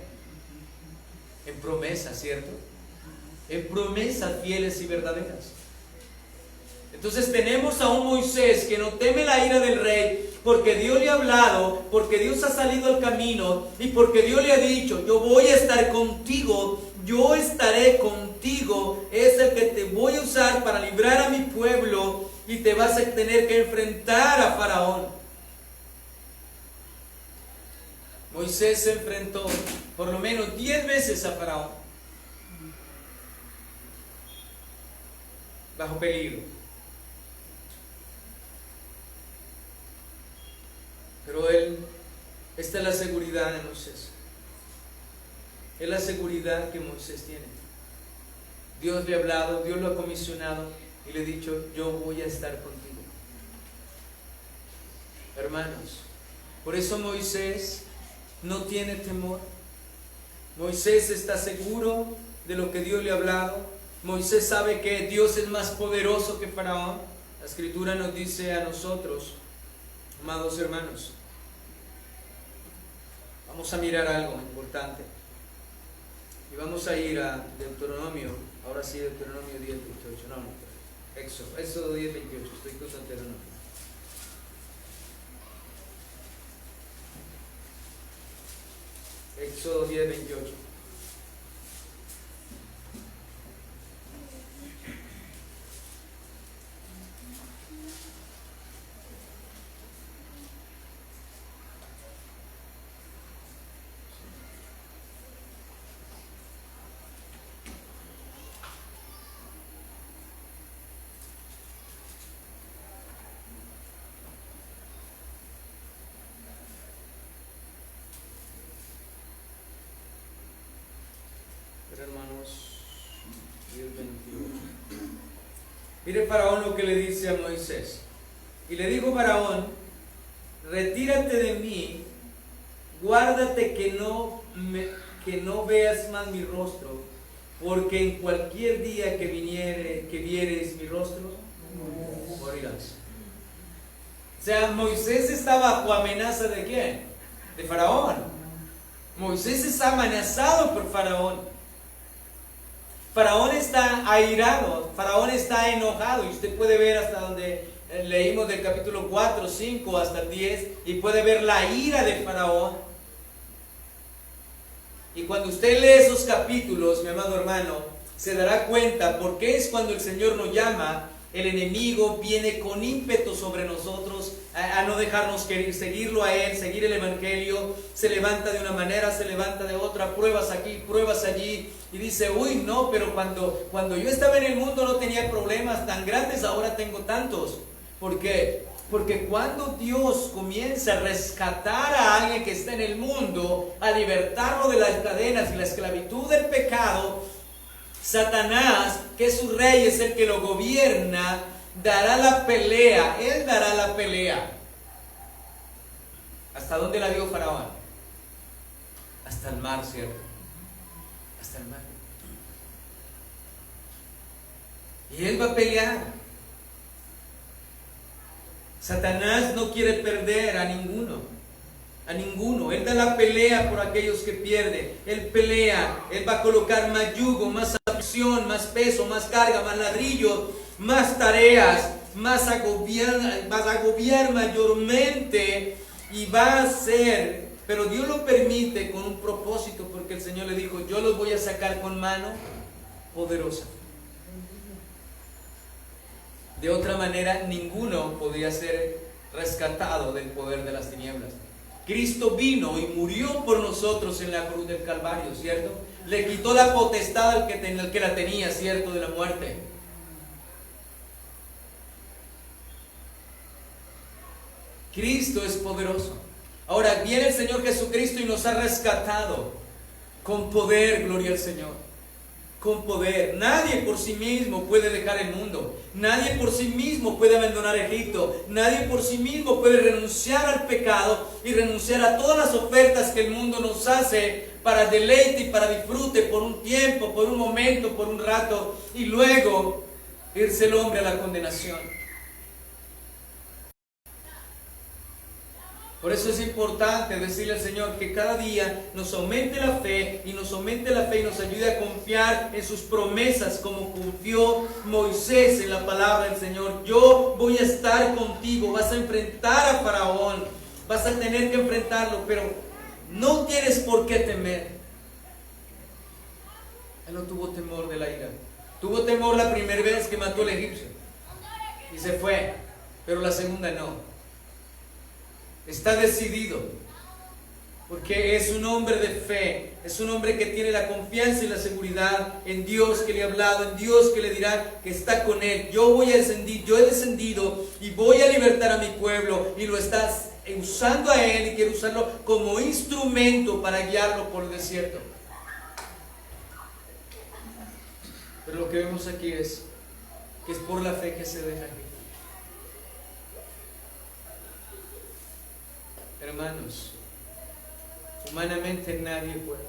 En promesas, ¿cierto? En promesas fieles y verdaderas. Entonces tenemos a un Moisés que no teme la ira del rey, porque Dios le ha hablado, porque Dios ha salido al camino y porque Dios le ha dicho, yo voy a estar contigo, yo estaré contigo, es el que te voy a usar para librar a mi pueblo y te vas a tener que enfrentar a Faraón. Moisés se enfrentó por lo menos 10 veces a Faraón, bajo peligro. Pero esta es la seguridad de Moisés. Es la seguridad que Moisés tiene. Dios le ha hablado, Dios lo ha comisionado y le ha dicho, yo voy a estar contigo. Hermanos, por eso Moisés no tiene temor. Moisés está seguro de lo que Dios le ha hablado. Moisés sabe que Dios es más poderoso que Faraón. La Escritura nos dice a nosotros, amados hermanos, vamos a mirar algo importante. Y vamos a ir a Deuteronomio, ahora sí Deuteronomio 10, 28, Éxodo 10, 28, estoy con Deuteronomio. Éxodo 10, 28. Hermanos, 10:21. Mire Faraón lo que le dice a Moisés. Y le dijo Faraón, retírate de mí, guárdate que no veas más mi rostro, porque en cualquier día que vieres mi rostro, morirás. O sea, Moisés está bajo amenaza ¿de quién? De Faraón. Moisés está amenazado por Faraón. Faraón está airado, Faraón está enojado, y usted puede ver hasta donde leímos del capítulo 4, 5 hasta el 10, y puede ver la ira de Faraón. Y cuando usted lee esos capítulos, mi amado hermano, se dará cuenta porque es cuando el Señor nos llama, el enemigo viene con ímpetu sobre nosotros a no dejarnos seguirlo a Él, seguir el Evangelio. Se levanta de una manera, se levanta de otra, pruebas aquí, pruebas allí, y dice, uy, no, pero cuando yo estaba en el mundo no tenía problemas tan grandes, ahora tengo tantos. ¿Por qué? Porque cuando Dios comienza a rescatar a alguien que está en el mundo, a libertarlo de las cadenas y la esclavitud del pecado, Satanás, que es su rey, es el que lo gobierna, dará la pelea. Él dará la pelea. ¿Hasta dónde la dio Faraón? Hasta el mar, ¿cierto? Hasta el mar. Y él va a pelear. Satanás no quiere perder a ninguno. A ninguno. Él da la pelea por aquellos que pierden. Él pelea. Él va a colocar más yugo, más aflicción, más peso, más carga, más ladrillo, más tareas, más agobiar mayormente, y va a ser, pero Dios lo permite con un propósito, porque el Señor le dijo, yo los voy a sacar con mano poderosa. De otra manera, ninguno podría ser rescatado del poder de las tinieblas. Cristo vino y murió por nosotros en la cruz del Calvario, ¿cierto? Le quitó la potestad al que la tenía, ¿cierto? De la muerte. Cristo es poderoso. Ahora viene el Señor Jesucristo y nos ha rescatado con poder, gloria al Señor. Con poder. Nadie por sí mismo puede dejar el mundo. Nadie por sí mismo puede abandonar Egipto. Nadie por sí mismo puede renunciar al pecado y renunciar a todas las ofertas que el mundo nos hace para deleite y para disfrute por un tiempo, por un momento, por un rato, y luego irse el hombre a la condenación. Por eso es importante decirle al Señor que cada día nos aumente la fe y nos aumente la fe y nos ayude a confiar en sus promesas como confió Moisés en la palabra del Señor. Yo voy a estar contigo, vas a enfrentar a Faraón, vas a tener que enfrentarlo, pero no tienes por qué temer. Él no tuvo temor de la ira. Tuvo temor la primera vez que mató al egipcio y se fue, pero la segunda no. Está decidido, porque es un hombre de fe, es un hombre que tiene la confianza y la seguridad en Dios que le ha hablado, en Dios que le dirá que está con él. Yo he descendido y voy a libertar a mi pueblo, y lo estás usando a él y quiero usarlo como instrumento para guiarlo por el desierto. Pero lo que vemos aquí es que es por la fe que se deja ir. Hermanos, humanamente nadie puede.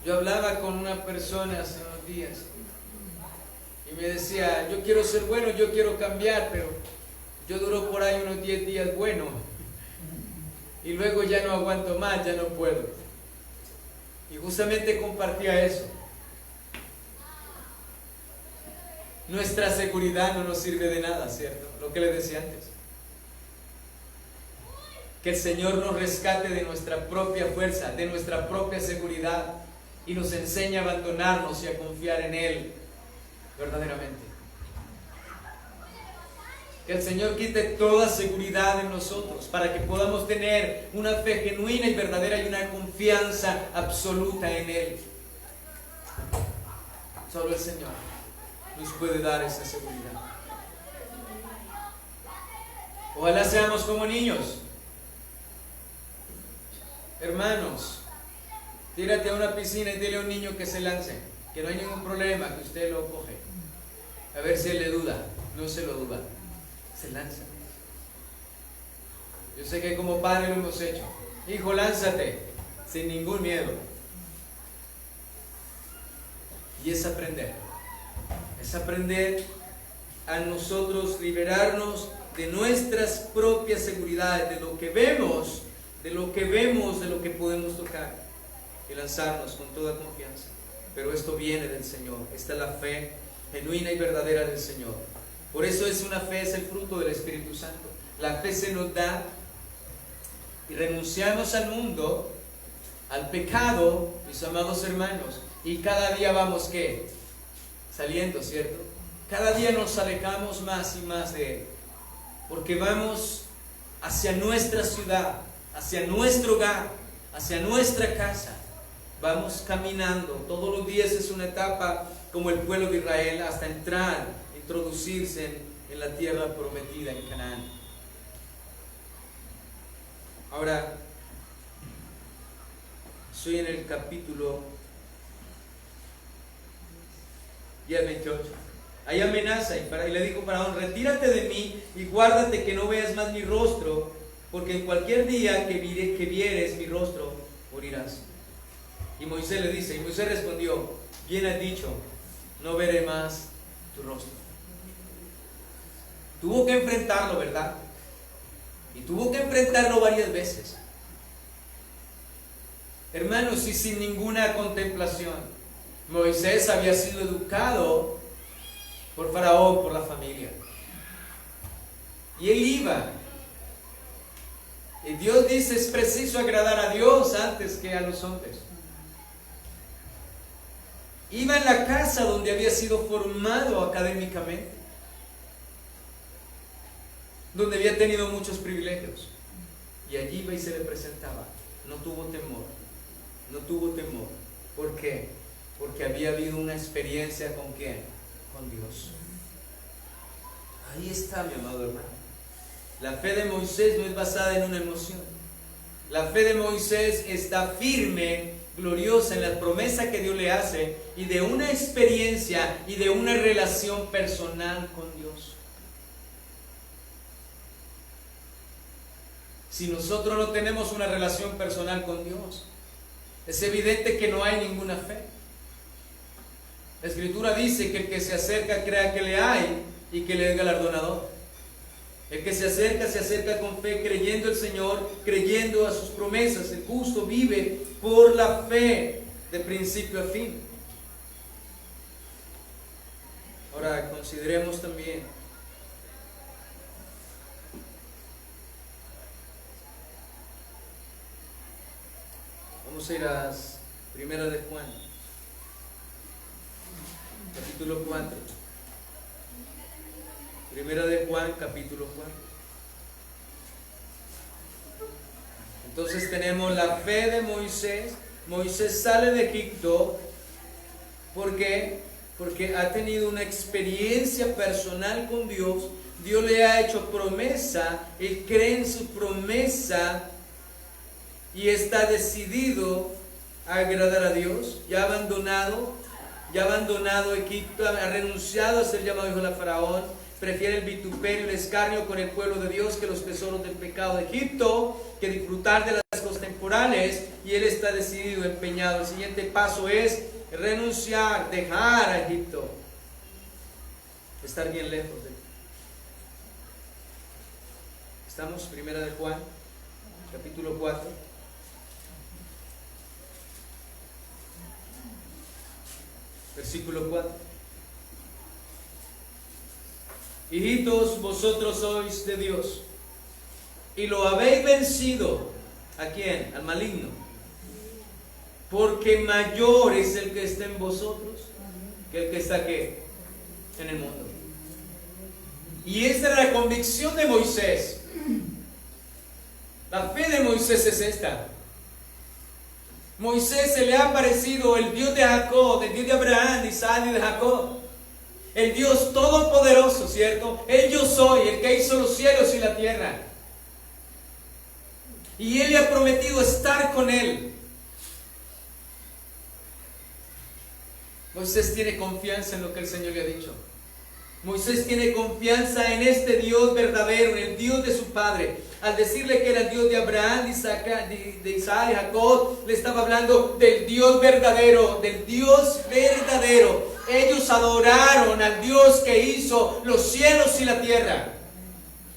Yo hablaba con una persona hace unos días y me decía, yo quiero ser bueno, yo quiero cambiar, pero yo duro por ahí unos 10 días bueno y luego ya no aguanto más, ya no puedo. Y justamente compartía eso. Nuestra seguridad no nos sirve de nada, ¿cierto? Lo que les decía antes. Que el Señor nos rescate de nuestra propia fuerza, de nuestra propia seguridad, y nos enseñe a abandonarnos y a confiar en Él verdaderamente. Que el Señor quite toda seguridad en nosotros para que podamos tener una fe genuina y verdadera y una confianza absoluta en Él. Solo el Señor nos puede dar esa seguridad. Ojalá seamos como niños. Hermanos, tírate a una piscina y dile a un niño que se lance, que no hay ningún problema, que usted lo coge. A ver si él le duda. No se lo duda, se lanza. Yo sé que como padre lo hemos hecho. Hijo, lánzate, sin ningún miedo. Y es aprender a nosotros liberarnos de nuestras propias seguridades, de lo que vemos, de lo que podemos tocar, y lanzarnos con toda confianza. Pero esto viene del Señor. Esta es la fe genuina y verdadera del Señor. Por eso es el fruto del Espíritu Santo. La fe se nos da y renunciamos al mundo, al pecado, mis amados hermanos, y cada día vamos, ¿qué? Saliendo, ¿cierto? Cada día nos alejamos más y más de Él, porque vamos hacia nuestra ciudad, hacia nuestro hogar, hacia nuestra casa. Vamos caminando. Todos los días es una etapa como el pueblo de Israel hasta entrar, introducirse en la tierra prometida, en Canaán. Ahora, estoy en el capítulo y el 28. Hay amenaza y le dijo Faraón: retírate de mí y guárdate que no veas más mi rostro, porque en cualquier día que vieres mi rostro, morirás. Y Moisés le dice, y Moisés respondió: bien has dicho, no veré más tu rostro. Tuvo que enfrentarlo, ¿verdad? Y tuvo que enfrentarlo varias veces. Hermanos, y sin ninguna contemplación. Moisés había sido educado por Faraón, por la familia. Y él iba. Y Dios dice, es preciso agradar a Dios antes que a los hombres. Iba en la casa donde había sido formado académicamente, donde había tenido muchos privilegios. Y allí iba y se le presentaba. No tuvo temor. No tuvo temor. ¿Por qué? Porque había habido una experiencia ¿con quién? Con Dios. Ahí está, mi amado hermano. La fe de Moisés no es basada en una emoción. La fe de Moisés está firme, gloriosa en la promesa que Dios le hace y de una experiencia y de una relación personal con Dios. Si nosotros no tenemos una relación personal con Dios, es evidente que no hay ninguna fe. La Escritura dice que el que se acerca crea que le hay y que le es galardonador. El que se acerca con fe, creyendo al Señor, creyendo a sus promesas. El justo vive por la fe, de principio a fin. Ahora consideremos también vamos a ir a Primera de Juan, capítulo 4. Primera de Juan, capítulo 4. Entonces tenemos la fe de Moisés. Moisés sale de Egipto. ¿Por qué? Porque ha tenido una experiencia personal con Dios. Dios le ha hecho promesa. Él cree en su promesa y está decidido a agradar a Dios. Ya ha abandonado Egipto, ha renunciado a ser llamado hijo de Faraón. Prefiere el vituperio y el escarnio con el pueblo de Dios que los tesoros del pecado de Egipto, que disfrutar de las cosas temporales, y él está decidido, empeñado. El siguiente paso es renunciar, dejar a Egipto, estar bien lejos de él. Estamos, Primera de Juan, capítulo 4. Versículo 4. Hijitos, vosotros sois de Dios y lo habéis vencido. ¿A quién? Al maligno. Porque mayor es el que está en vosotros que el que está ¿qué? En el mundo. Y esta era la convicción de Moisés. La fe de Moisés es esta. Moisés se le ha aparecido el Dios de Jacob, el Dios de Abraham, de Isaac y de Jacob. El Dios todopoderoso, ¿cierto? El yo soy, el que hizo los cielos y la tierra. Y Él le ha prometido estar con Él. Moisés tiene confianza en lo que el Señor le ha dicho. Moisés tiene confianza en este Dios verdadero, en el Dios de su padre. Al decirle que era el Dios de Abraham, de Isaac y Jacob, le estaba hablando del Dios verdadero, del Dios verdadero. Ellos adoraron al Dios que hizo los cielos y la tierra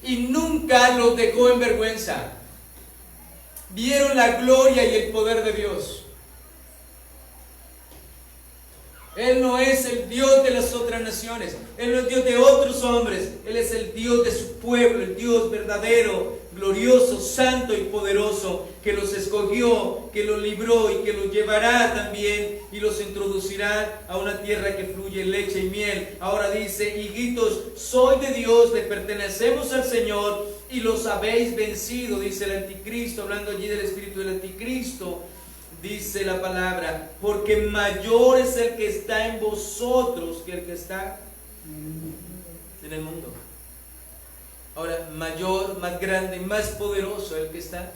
y nunca los dejó en vergüenza. Vieron la gloria y el poder de Dios. Él no es el Dios de las otras naciones. Él no es Dios de otros hombres. Él es el Dios de su pueblo, el Dios verdadero, glorioso, santo y poderoso, que los escogió, que los libró y que los llevará también y los introducirá a una tierra que fluye leche y miel. Ahora dice: hijitos, soy de Dios, le pertenecemos al Señor y los habéis vencido, dice el anticristo, hablando allí del espíritu del anticristo. Dice la palabra, porque mayor es el que está en vosotros que el que está en el mundo. Ahora, mayor, más grande, más poderoso el que está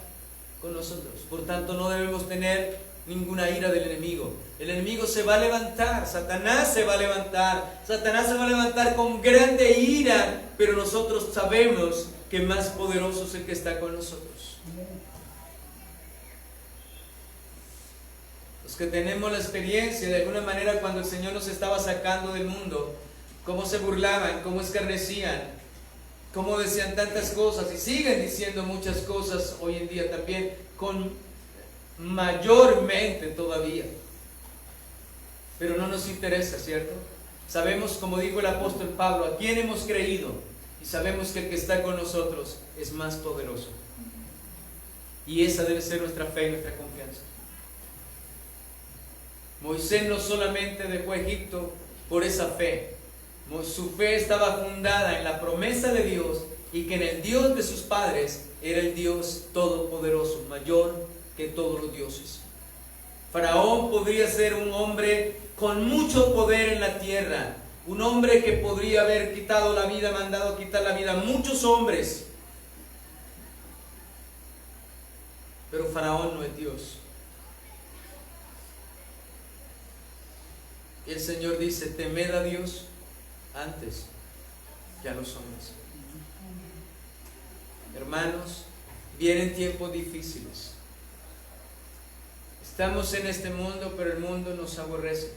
con nosotros. Por tanto, no debemos tener ninguna ira del enemigo. El enemigo se va a levantar, Satanás se va a levantar con grande ira, pero nosotros sabemos que más poderoso es el que está con nosotros. Los que tenemos la experiencia, de alguna manera, cuando el Señor nos estaba sacando del mundo, cómo se burlaban, cómo escarnecían, cómo decían tantas cosas y siguen diciendo muchas cosas hoy en día también, con mayormente todavía. Pero no nos interesa, ¿cierto? Sabemos, como dijo el apóstol Pablo, a quién hemos creído y sabemos que el que está con nosotros es más poderoso. Y esa debe ser nuestra fe y nuestra confianza. Moisés no solamente dejó Egipto por esa fe. Su fe estaba fundada en la promesa de Dios y que en el Dios de sus padres era el Dios todopoderoso, mayor que todos los dioses. Faraón podría ser un hombre con mucho poder en la tierra, un hombre que podría haber quitado la vida, mandado a quitar la vida a muchos hombres. Pero Faraón no es Dios. Y el Señor dice: temed a Dios antes que a los hombres. Hermanos, vienen tiempos difíciles. Estamos en este mundo, pero el mundo nos aborrece.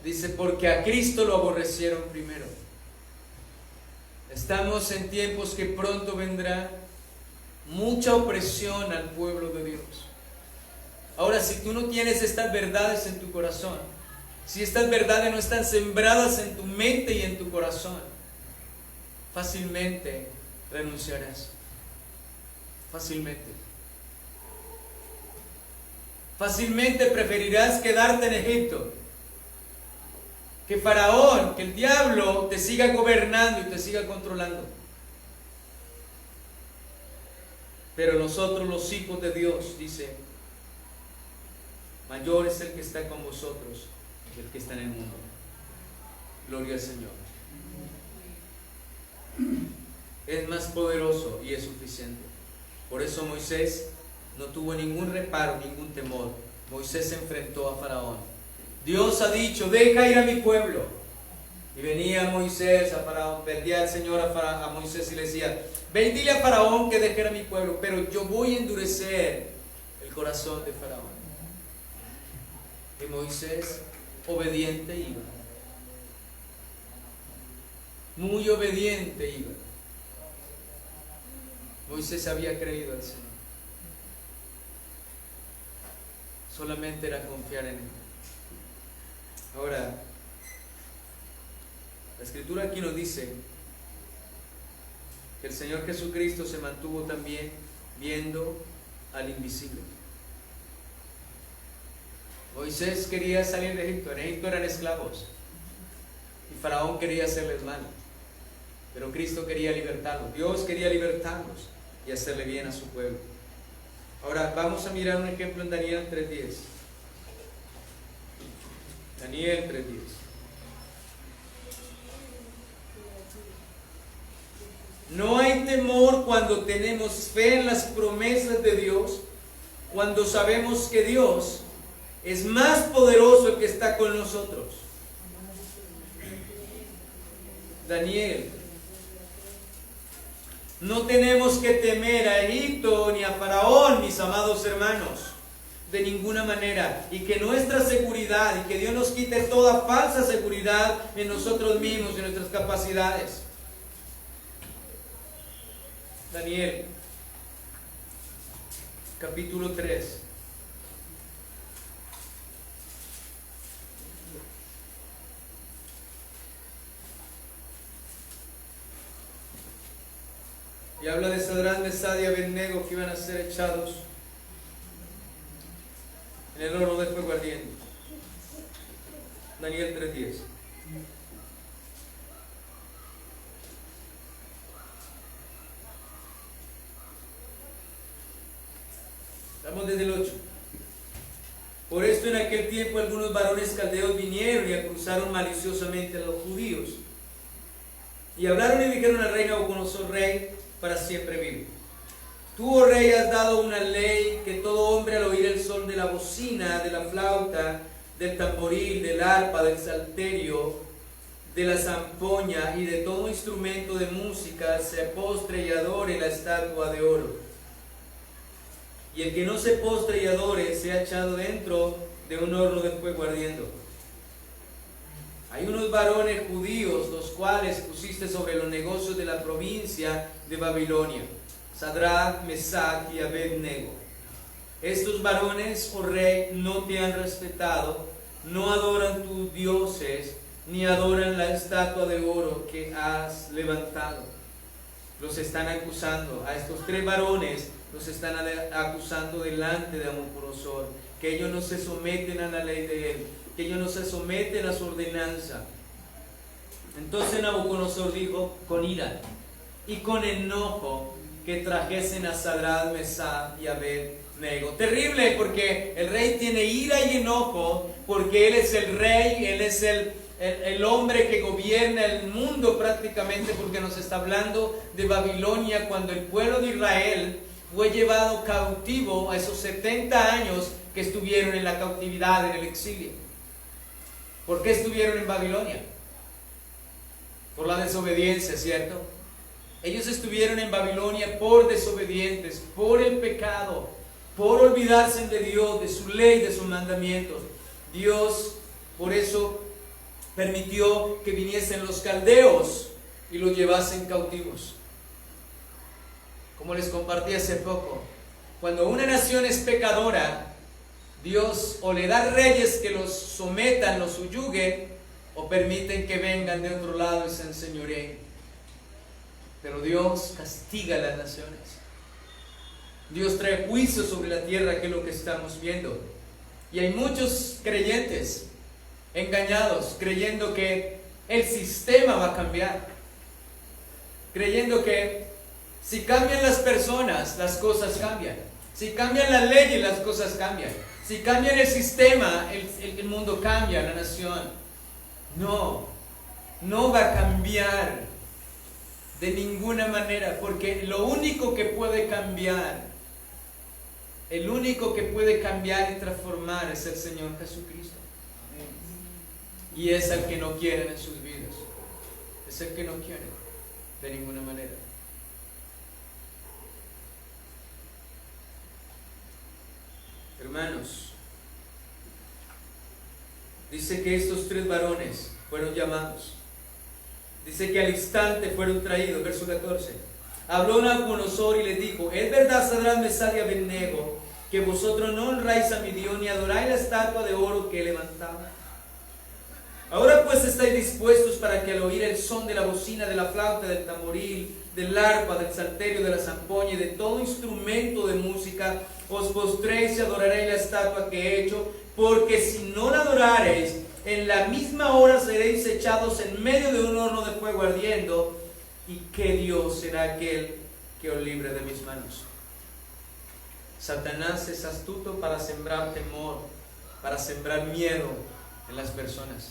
Dice: porque a Cristo lo aborrecieron primero. Estamos en tiempos que pronto vendrá mucha opresión al pueblo de Dios. Ahora, si tú no tienes estas verdades en tu corazón, si estas verdades no están sembradas en tu mente y en tu corazón, fácilmente renunciarás. Fácilmente. Fácilmente preferirás quedarte en Egipto, que Faraón, que el diablo te siga gobernando y te siga controlando. Pero nosotros los hijos de Dios, dice, mayor es el que está con vosotros que el que está en el mundo. Gloria al Señor. Es más poderoso y es suficiente. Por eso Moisés no tuvo ningún reparo, ningún temor. Moisés se enfrentó a Faraón. Dios ha dicho, deja ir a mi pueblo. Y venía Moisés a Faraón, pedía al Señor a Moisés y le decía, ve y dile a Faraón que deje ir a mi pueblo, pero yo voy a endurecer el corazón de Faraón. Y Moisés, obediente iba. Muy obediente iba. Moisés había creído al Señor. Solamente era confiar en Él. Ahora, la Escritura aquí nos dice que el Señor Jesucristo se mantuvo también viendo al invisible. Moisés quería salir de Egipto. En Egipto eran esclavos y Faraón quería hacerles mal, pero Cristo quería libertarlos. Dios quería libertarlos y hacerle bien a su pueblo. Ahora vamos a mirar un ejemplo en Daniel 3:10. Daniel 3:10. No hay temor cuando tenemos fe en las promesas de Dios, cuando sabemos que Dios es más poderoso el que está con nosotros. Daniel. No tenemos que temer a Egipto ni a Faraón, mis amados hermanos, de ninguna manera. Y que nuestra seguridad, y que Dios nos quite toda falsa seguridad en nosotros mismos, en nuestras capacidades. Daniel, capítulo 3. Y habla de Sadrach, Mesach y Abednego que iban a ser echados en el horno de fuego ardiente. Daniel 3:10. Estamos desde el 8. Por esto en aquel tiempo algunos varones caldeos vinieron y acusaron maliciosamente a los judíos. Y hablaron y dijeron al rey Nabucodonosor, rey, para siempre vive. Tú, oh rey, has dado una ley que todo hombre al oír el son de la bocina, de la flauta, del tamboril, del arpa, del salterio, de la zampoña y de todo instrumento de música se postre y adore la estatua de oro. Y el que no se postre y adore sea echado dentro de un horno de fuego ardiendo. Hay unos varones judíos, los cuales pusiste sobre los negocios de la provincia de Babilonia, Sadrach, Mesach y Abednego. Estos varones, oh rey, no te han respetado, no adoran tus dioses, ni adoran la estatua de oro que has levantado. Los están acusando, a estos tres varones los están acusando delante de Nabucodonosor, que ellos no se someten a la ley de él, que ellos no se someten a su ordenanza. Entonces Nabucodonosor dijo con ira y con enojo que trajesen a Sadrach, Mesach y Abednego. Terrible, porque el rey tiene ira y enojo, porque él es el rey, él es el hombre que gobierna el mundo prácticamente, porque nos está hablando de Babilonia, cuando el pueblo de Israel fue llevado cautivo a esos 70 años que estuvieron en la cautividad, en el exilio. ¿Por qué estuvieron en Babilonia? Por la desobediencia, ¿cierto? Ellos estuvieron en Babilonia por desobedientes, por el pecado, por olvidarse de Dios, de su ley, de sus mandamientos. Dios, por eso, permitió que viniesen los caldeos y los llevasen cautivos. Como les compartí hace poco, cuando una nación es pecadora, Dios o le da reyes que los sometan, los subyuguen, o permiten que vengan de otro lado y se enseñoreen. Pero Dios castiga a las naciones. Dios trae juicio sobre la tierra, que es lo que estamos viendo. Y hay muchos creyentes engañados, creyendo que el sistema va a cambiar, creyendo que si cambian las personas, las cosas cambian. Si cambian las leyes, las cosas cambian. Si cambian el sistema, el mundo cambia, la nación. No, no va a cambiar de ninguna manera, porque lo único que puede cambiar, el único que puede cambiar y transformar es el Señor Jesucristo. Y es el que no quieren en sus vidas. Es el que no quiere de ninguna manera. Hermanos, dice que estos 3 varones fueron llamados. Dice que al instante fueron traídos. Verso 14. Habló Nabucodonosor y les dijo: es verdad, Sadrach, Mesach y Abednego, que vosotros no honráis a mi Dios ni adoráis la estatua de oro que he levantado. Ahora pues estáis dispuestos para que al oír el son de la bocina, de la flauta, del tamboril, del arpa, del salterio, de la zampoña y de todo instrumento de música, os postréis y adoraréis la estatua que he hecho, porque si no la adorareis, en la misma hora seréis echados en medio de un horno de fuego ardiendo. ¿Y qué Dios será aquel que os libre de mis manos? Satanás es astuto para sembrar temor, para sembrar miedo en las personas.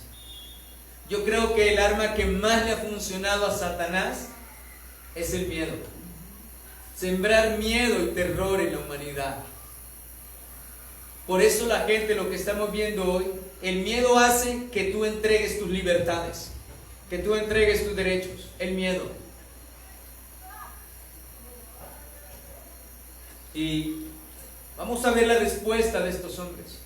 Yo creo que el arma que más le ha funcionado a Satanás es el miedo. Sembrar miedo y terror en la humanidad. Por eso la gente, lo que estamos viendo hoy, el miedo hace que tú entregues tus libertades, que tú entregues tus derechos. El miedo. Y vamos a ver la respuesta de estos hombres.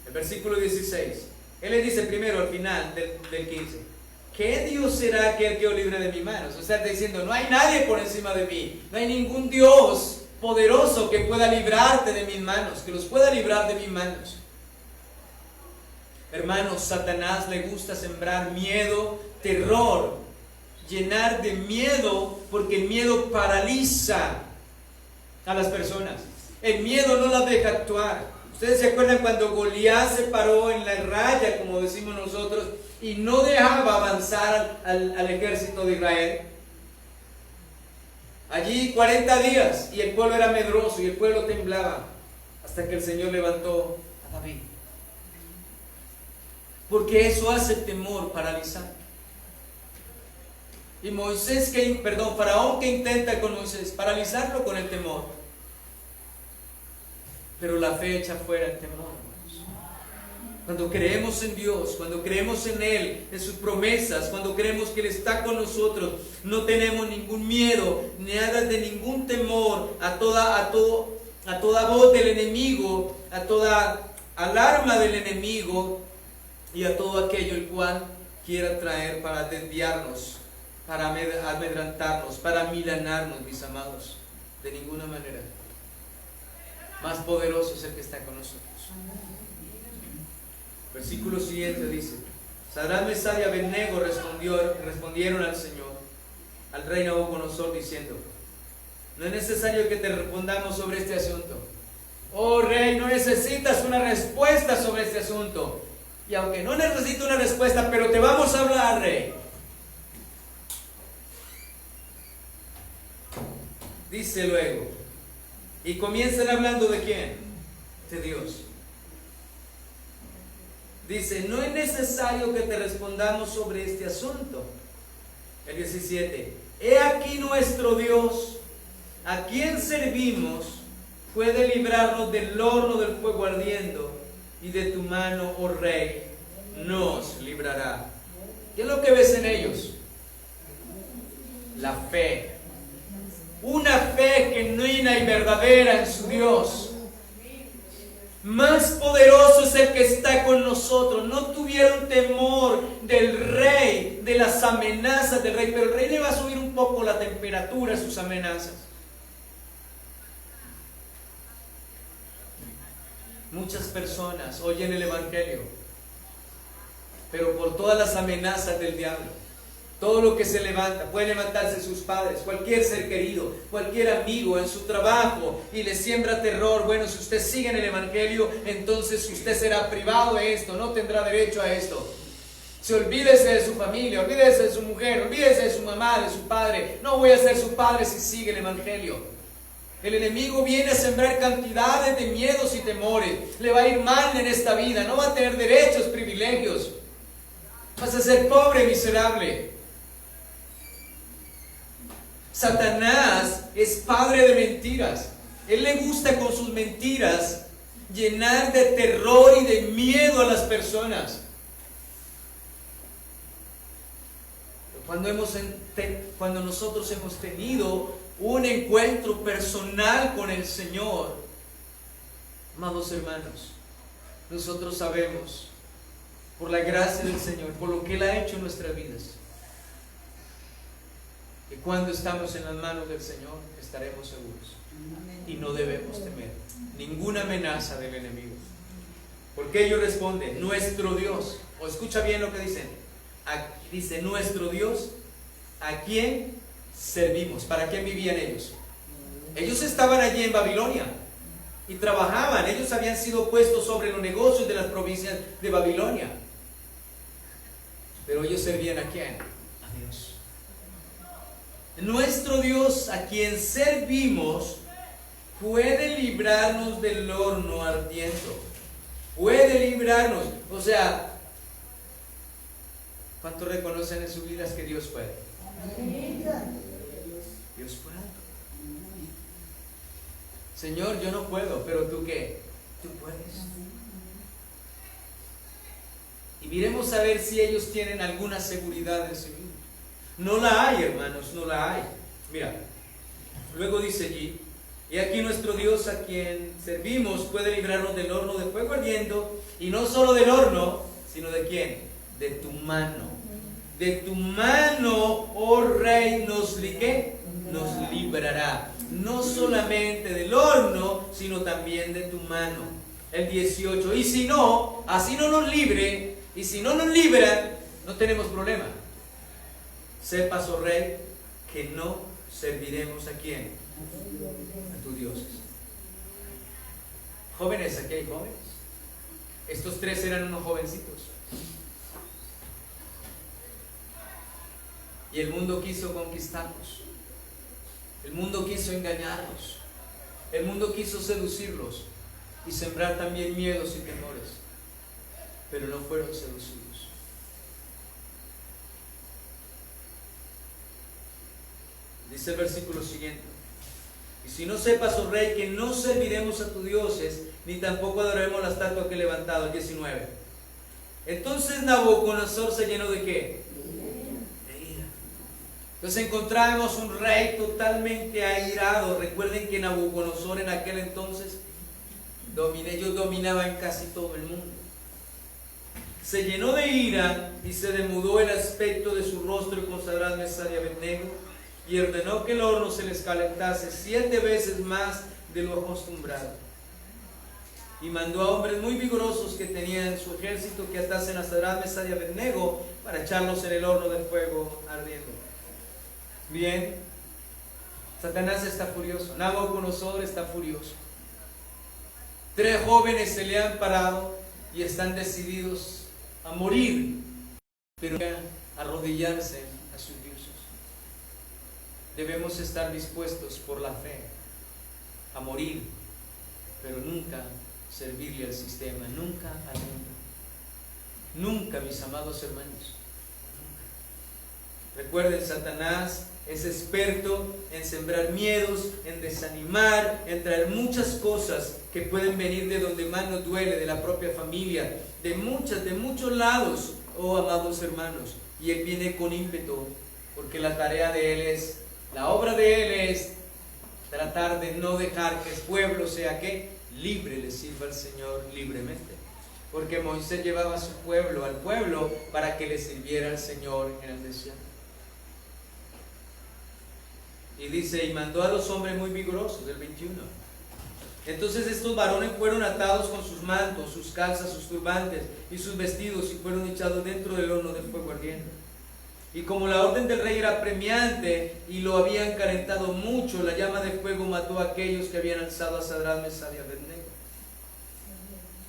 El versículo 16. Él le dice primero al final del 15: ¿qué Dios será aquel que os libre de mis manos? O sea, está diciendo, no hay nadie por encima de mí. No hay ningún Dios poderoso que pueda librarte de mis manos, que los pueda librar de mis manos. Hermanos, Satanás le gusta sembrar miedo, terror, llenar de miedo, porque el miedo paraliza a las personas. El miedo no las deja actuar. Ustedes se acuerdan cuando Goliat se paró en la raya, como decimos nosotros, y no dejaba avanzar al ejército de Israel. Allí 40 días y el pueblo era medroso y el pueblo temblaba, hasta que el Señor levantó a David. Porque eso hace el temor paralizar. Y Faraón que intenta con Moisés paralizarlo con el temor. Pero la fe echa fuera el temor, hermanos. Cuando creemos en Dios, cuando creemos en Él, en sus promesas, cuando creemos que Él está con nosotros, no tenemos ningún miedo, nada de ningún temor a toda voz del enemigo, a toda alarma del enemigo y a todo aquello el cual quiera traer para desviarnos, para amedrantarnos, para milanarnos, mis amados. De ninguna manera. Más poderoso es el que está con nosotros. Versículo siguiente dice: Sadrach, Mesach y Abednego respondieron al Señor, al rey Nabucodonosor, diciendo: no es necesario que te respondamos sobre este asunto. Oh rey, no necesitas una respuesta sobre este asunto. Y aunque no necesito una respuesta, pero te vamos a hablar, rey. Dice luego, y comienzan hablando ¿de quién? De Dios. Dice: no es necesario que te respondamos sobre este asunto. El 17. He aquí nuestro Dios, a quien servimos, puede librarnos del horno del fuego ardiendo, y de tu mano, oh rey, nos librará. ¿Qué es lo que ves en ellos? La fe. Una fe genuina y verdadera en su Dios. Más poderoso es el que está con nosotros. No tuvieron temor del rey, de las amenazas del rey, pero el rey le va a subir un poco la temperatura a sus amenazas. Muchas personas oyen el evangelio, pero por todas las amenazas del diablo, todo lo que se levanta, pueden levantarse sus padres, cualquier ser querido, cualquier amigo en su trabajo y le siembra terror. Bueno, si usted sigue en el evangelio, entonces usted será privado de esto, no tendrá derecho a esto. Si olvídese de su familia, olvídese de su mujer, olvídese de su mamá, de su padre. No voy a ser su padre si sigue el evangelio. El enemigo viene a sembrar cantidades de miedos y temores. Le va a ir mal en esta vida, no va a tener derechos, privilegios. Vas a ser pobre, miserable. Satanás es padre de mentiras. Él le gusta con sus mentiras llenar de terror y de miedo a las personas. Cuando nosotros hemos tenido un encuentro personal con el Señor, amados hermanos, nosotros sabemos, por la gracia del Señor, por lo que Él ha hecho en nuestras vidas, que cuando estamos en las manos del Señor estaremos seguros y no debemos temer ninguna amenaza del enemigo, porque ellos responden, nuestro Dios. O escucha bien lo que dicen. Dice, nuestro Dios, ¿a quién servimos? ¿Para quién vivían ellos? Ellos estaban allí en Babilonia y trabajaban. Ellos habían sido puestos sobre los negocios de las provincias de Babilonia, pero ellos servían ¿a quién? A Dios. Nuestro Dios, a quien servimos, puede librarnos del horno ardiendo. Puede librarnos. O sea, ¿cuántos reconocen en sus vidas que Dios puede? Dios puede. Señor, yo no puedo, pero ¿tú qué? Tú puedes. Y miremos a ver si ellos tienen alguna seguridad en su vida. No la hay, hermanos, no la hay. Mira, luego dice allí, y aquí nuestro Dios, a quien servimos, puede librarnos del horno de fuego ardiendo, y no solo del horno, sino ¿de quién? De tu mano. De tu mano, oh Rey, nos librará. No solamente del horno, sino también de tu mano. El 18. Y si no, así no nos libre, y si no nos libran, no tenemos problema. Sepas, oh Rey, que no serviremos a quién. A tus dioses. Jóvenes, aquí hay jóvenes. Estos tres eran unos jovencitos. Y el mundo quiso conquistarlos. El mundo quiso engañarlos. El mundo quiso seducirlos y sembrar también miedos y temores. Pero no fueron seducidos. Dice el versículo siguiente. Y si no sepas, oh Rey, que no serviremos a tus dioses, ni tampoco adoraremos la estatua que he levantado. El 19. Entonces Nabucodonosor se llenó ¿de qué? Entonces encontramos un rey totalmente airado. Recuerden que Nabucodonosor en aquel entonces ellos dominaban casi todo el mundo. Se llenó de ira y se demudó el aspecto de su rostro con Sadrach, Mesach y Abednego, y ordenó que el horno se les calentase 7 veces más de lo acostumbrado. Y mandó a hombres muy vigorosos que tenían en su ejército que atasen a Sadrach, Mesach y Abednego para echarlos en el horno del fuego ardiendo. Bien, Satanás está furioso, Nabucodonosor está furioso. 3 jóvenes se le han parado y están decididos a morir, pero a arrodillarse a sus dioses. Debemos estar dispuestos por la fe a morir, pero nunca servirle al sistema, nunca al mundo. Nunca, mis amados hermanos. Recuerden, Satanás es experto en sembrar miedos, en desanimar, en traer muchas cosas que pueden venir de donde más nos duele, de la propia familia, de muchos lados, oh amados hermanos. Y Él viene con ímpetu, porque la tarea de Él es, la obra de Él es tratar de no dejar que el pueblo sea ¿qué? libre le sirva al Señor libremente. Porque Moisés llevaba a su pueblo, al pueblo, para que le sirviera al Señor en el desierto. Y dice, y mandó a los hombres muy vigorosos, el 21. Entonces estos varones fueron atados con sus mantos, sus calzas, sus turbantes y sus vestidos, y fueron echados dentro del horno de fuego ardiendo. Y como la orden del rey era premiante y lo habían calentado mucho, la llama de fuego mató a aquellos que habían alzado a Sadrach, Mesach y Abednego.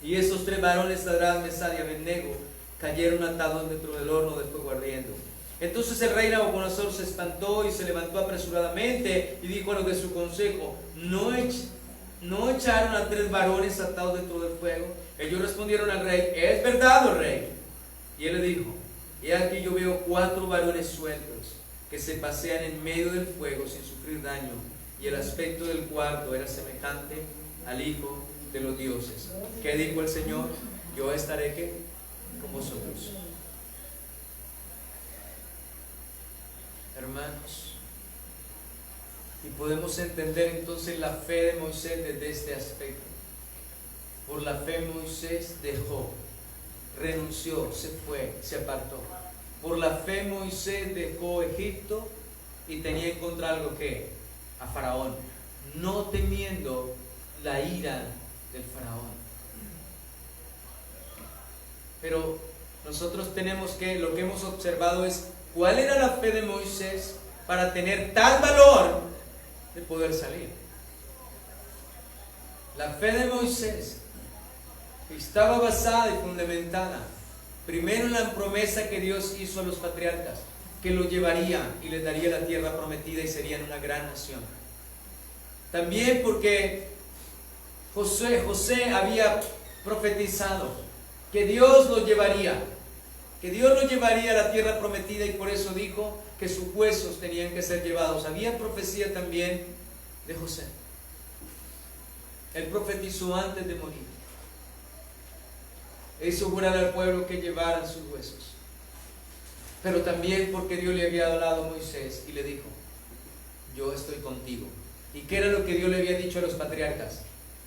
Y esos tres varones, Sadrach, Mesach y Abednego, cayeron atados dentro del horno de fuego ardiendo. Entonces el rey Nabucodonosor se espantó y se levantó apresuradamente y dijo a los de su consejo, ¿no echaron a tres varones atados dentro del fuego? Ellos respondieron al rey, es verdad, oh rey. Y él le dijo, he aquí yo veo 4 varones sueltos que se pasean en medio del fuego sin sufrir daño, y el aspecto del cuarto era semejante al Hijo de los dioses. ¿Qué dijo el Señor? Yo estaré ¿qué? Con vosotros. Hermanos, y podemos entender entonces la fe de Moisés desde este aspecto. Por la fe Moisés dejó, renunció, se fue, se apartó. Por la fe Moisés dejó Egipto y tenía en contra algo que a Faraón, no temiendo la ira del Faraón. Pero nosotros tenemos que, lo que hemos observado es cuál era la fe de Moisés para tener tal valor de poder salir. La fe de Moisés estaba basada y fundamentada primero en la promesa que Dios hizo a los patriarcas, que los llevaría y les daría la tierra prometida y serían una gran nación. También porque José había profetizado que Dios los llevaría a la tierra prometida, y por eso dijo que sus huesos tenían que ser llevados. Había profecía también de José. Él profetizó antes de morir. Hizo jurar al pueblo que llevaran sus huesos. Pero también porque Dios le había hablado a Moisés y le dijo, yo estoy contigo. ¿Y qué era lo que Dios le había dicho a los patriarcas?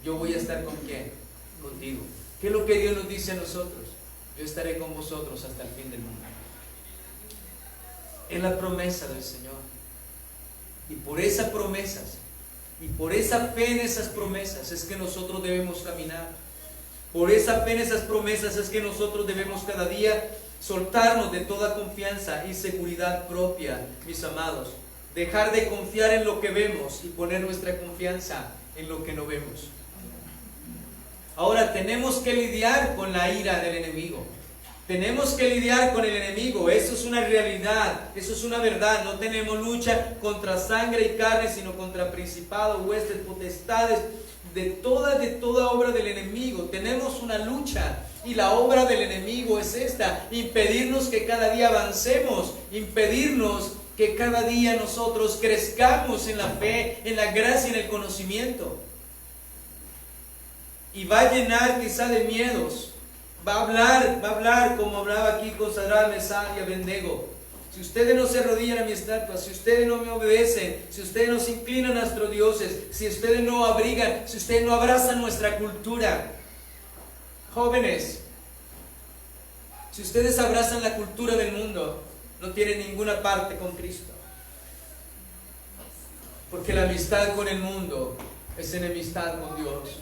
Yo voy a estar con ¿quién? Contigo. ¿Qué es lo que Dios nos dice a nosotros? Yo estaré con vosotros hasta el fin del mundo. Es la promesa del Señor. Y por esas promesas, y por esa fe en esas promesas es que nosotros debemos caminar. Por esa fe en esas promesas es que nosotros debemos cada día soltarnos de toda confianza y seguridad propia, mis amados. Dejar de confiar en lo que vemos y poner nuestra confianza en lo que no vemos. Ahora tenemos que lidiar con la ira del enemigo. Tenemos que lidiar con el enemigo. Eso es una realidad, eso es una verdad. No tenemos lucha contra sangre y carne, sino contra principados, huestes, potestades, de toda obra del enemigo. Tenemos una lucha, y la obra del enemigo es esta: impedirnos que cada día avancemos, impedirnos que cada día nosotros crezcamos en la fe, en la gracia y en el conocimiento. Y va a llenar quizá de miedos. Va a hablar como hablaba aquí con Sadrach, Mesach y Abednego. Si ustedes no se arrodillan a mi estatua, si ustedes no me obedecen, si ustedes no se inclinan a nuestros dioses, si ustedes no abrigan, si ustedes no abrazan nuestra cultura. Jóvenes, si ustedes abrazan la cultura del mundo, no tienen ninguna parte con Cristo. Porque la amistad con el mundo es enemistad con Dios.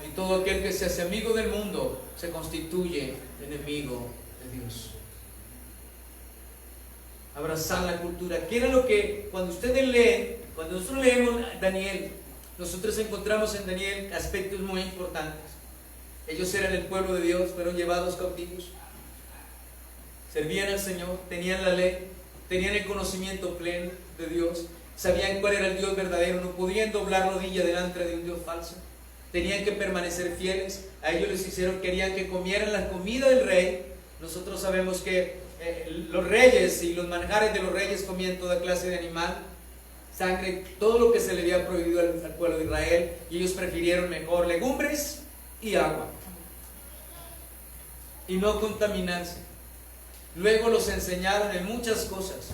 Y todo aquel que se hace amigo del mundo se constituye enemigo de Dios. Abrazar la cultura. ¿Qué era lo que cuando ustedes leen, cuando nosotros leemos Daniel, nosotros encontramos en Daniel aspectos muy importantes? Ellos eran el pueblo de Dios, fueron llevados cautivos, servían al Señor, tenían la ley, tenían el conocimiento pleno de Dios, sabían cuál era el Dios verdadero, no podían doblar rodilla delante de un Dios falso. Tenían que permanecer fieles. A ellos les hicieron, querían que comieran la comida del rey. Nosotros sabemos que los reyes y los manjares de los reyes comían toda clase de animal, sangre, todo lo que se le había prohibido al pueblo de Israel, y ellos prefirieron mejor legumbres y agua y no contaminarse. Luego los enseñaron en muchas cosas.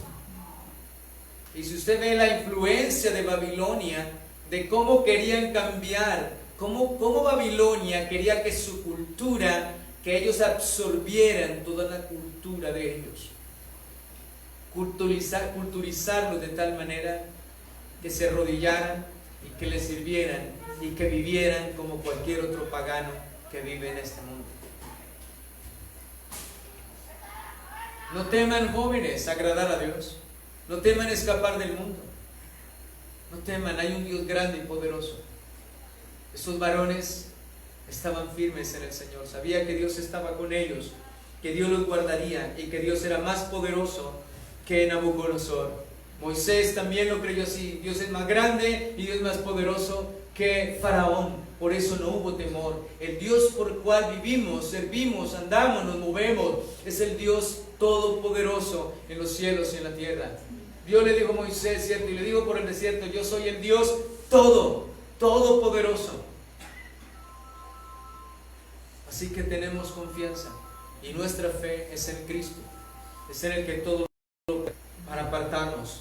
Y si usted ve la influencia de Babilonia, de cómo querían cambiar, cómo Babilonia quería que su cultura, que ellos absorbieran toda la cultura de ellos. Culturizarlo de tal manera que se arrodillaran y que le sirvieran y que vivieran como cualquier otro pagano que vive en este mundo. No teman, jóvenes, agradar a Dios. No teman escapar del mundo. No teman, hay un Dios grande y poderoso. Estos varones estaban firmes en el Señor. Sabía que Dios estaba con ellos, que Dios los guardaría y que Dios era más poderoso que Nabucodonosor. Moisés también lo creyó así. Dios es más grande y Dios es más poderoso que Faraón. Por eso no hubo temor. El Dios por el cual vivimos, servimos, andamos, nos movemos, es el Dios todopoderoso en los cielos y en la tierra. Dios le dijo a Moisés, ¿cierto? Y le digo por el desierto, yo soy el Dios todopoderoso. Así que tenemos confianza y nuestra fe es en Cristo. Es en el que todo para apartarnos,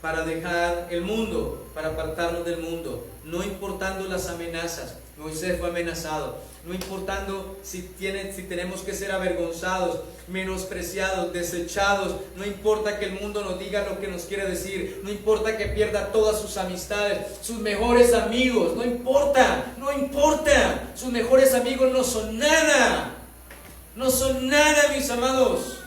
para dejar el mundo, para apartarnos del mundo, no importando las amenazas. Moisés fue amenazado, no importando si tenemos que ser avergonzados, menospreciados, desechados, no importa que el mundo nos diga lo que nos quiere decir, no importa que pierda todas sus amistades, sus mejores amigos, no importa, sus mejores amigos no son nada, mis amados.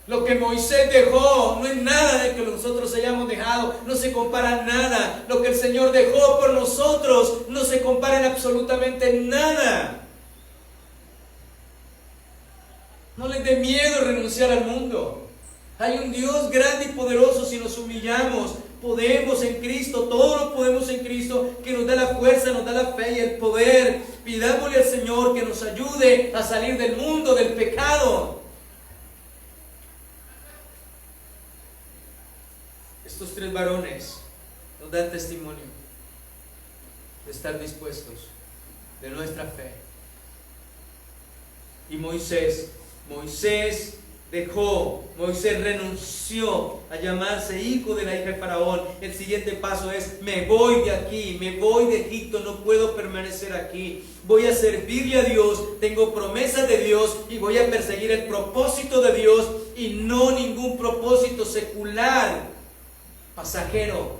Lo que Moisés dejó no es nada de que nosotros hayamos dejado, no se compara nada. Lo que el Señor dejó por nosotros no se compara en absolutamente nada. No les dé miedo renunciar al mundo. Hay un Dios grande y poderoso. Si nos humillamos, podemos en Cristo, todo lo podemos en Cristo, que nos da la fuerza, nos da la fe y el poder. Pidámosle al Señor que nos ayude a salir del mundo, del pecado. Estos tres varones nos dan testimonio de estar dispuestos, de nuestra fe. Y Moisés renunció a llamarse hijo de la hija de Faraón. El siguiente paso es: me voy de aquí, me voy de Egipto, no puedo permanecer aquí. Voy a servirle a Dios, tengo promesas de Dios y voy a perseguir el propósito de Dios y no ningún propósito secular, pasajero.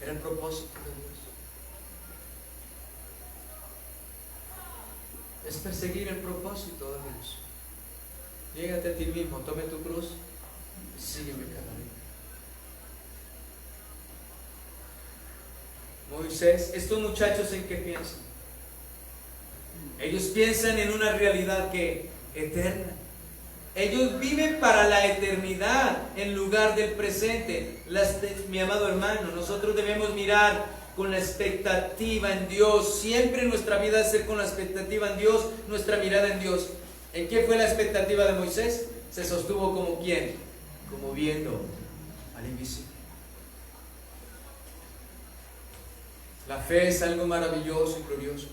Era el propósito de Dios. Es perseguir el propósito de Dios. Llégate a ti mismo, tome tu cruz y sígueme cada día. Moisés, estos muchachos, ¿en qué piensan? Ellos piensan en una realidad que eterna. Ellos viven para la eternidad en lugar del presente. Mi amado hermano, nosotros debemos mirar con la expectativa en Dios. Siempre nuestra vida debe ser con la expectativa en Dios, nuestra mirada en Dios. ¿En qué fue la expectativa de Moisés? Se sostuvo como ¿quién? Como viendo al invisible. La fe es algo maravilloso y glorioso.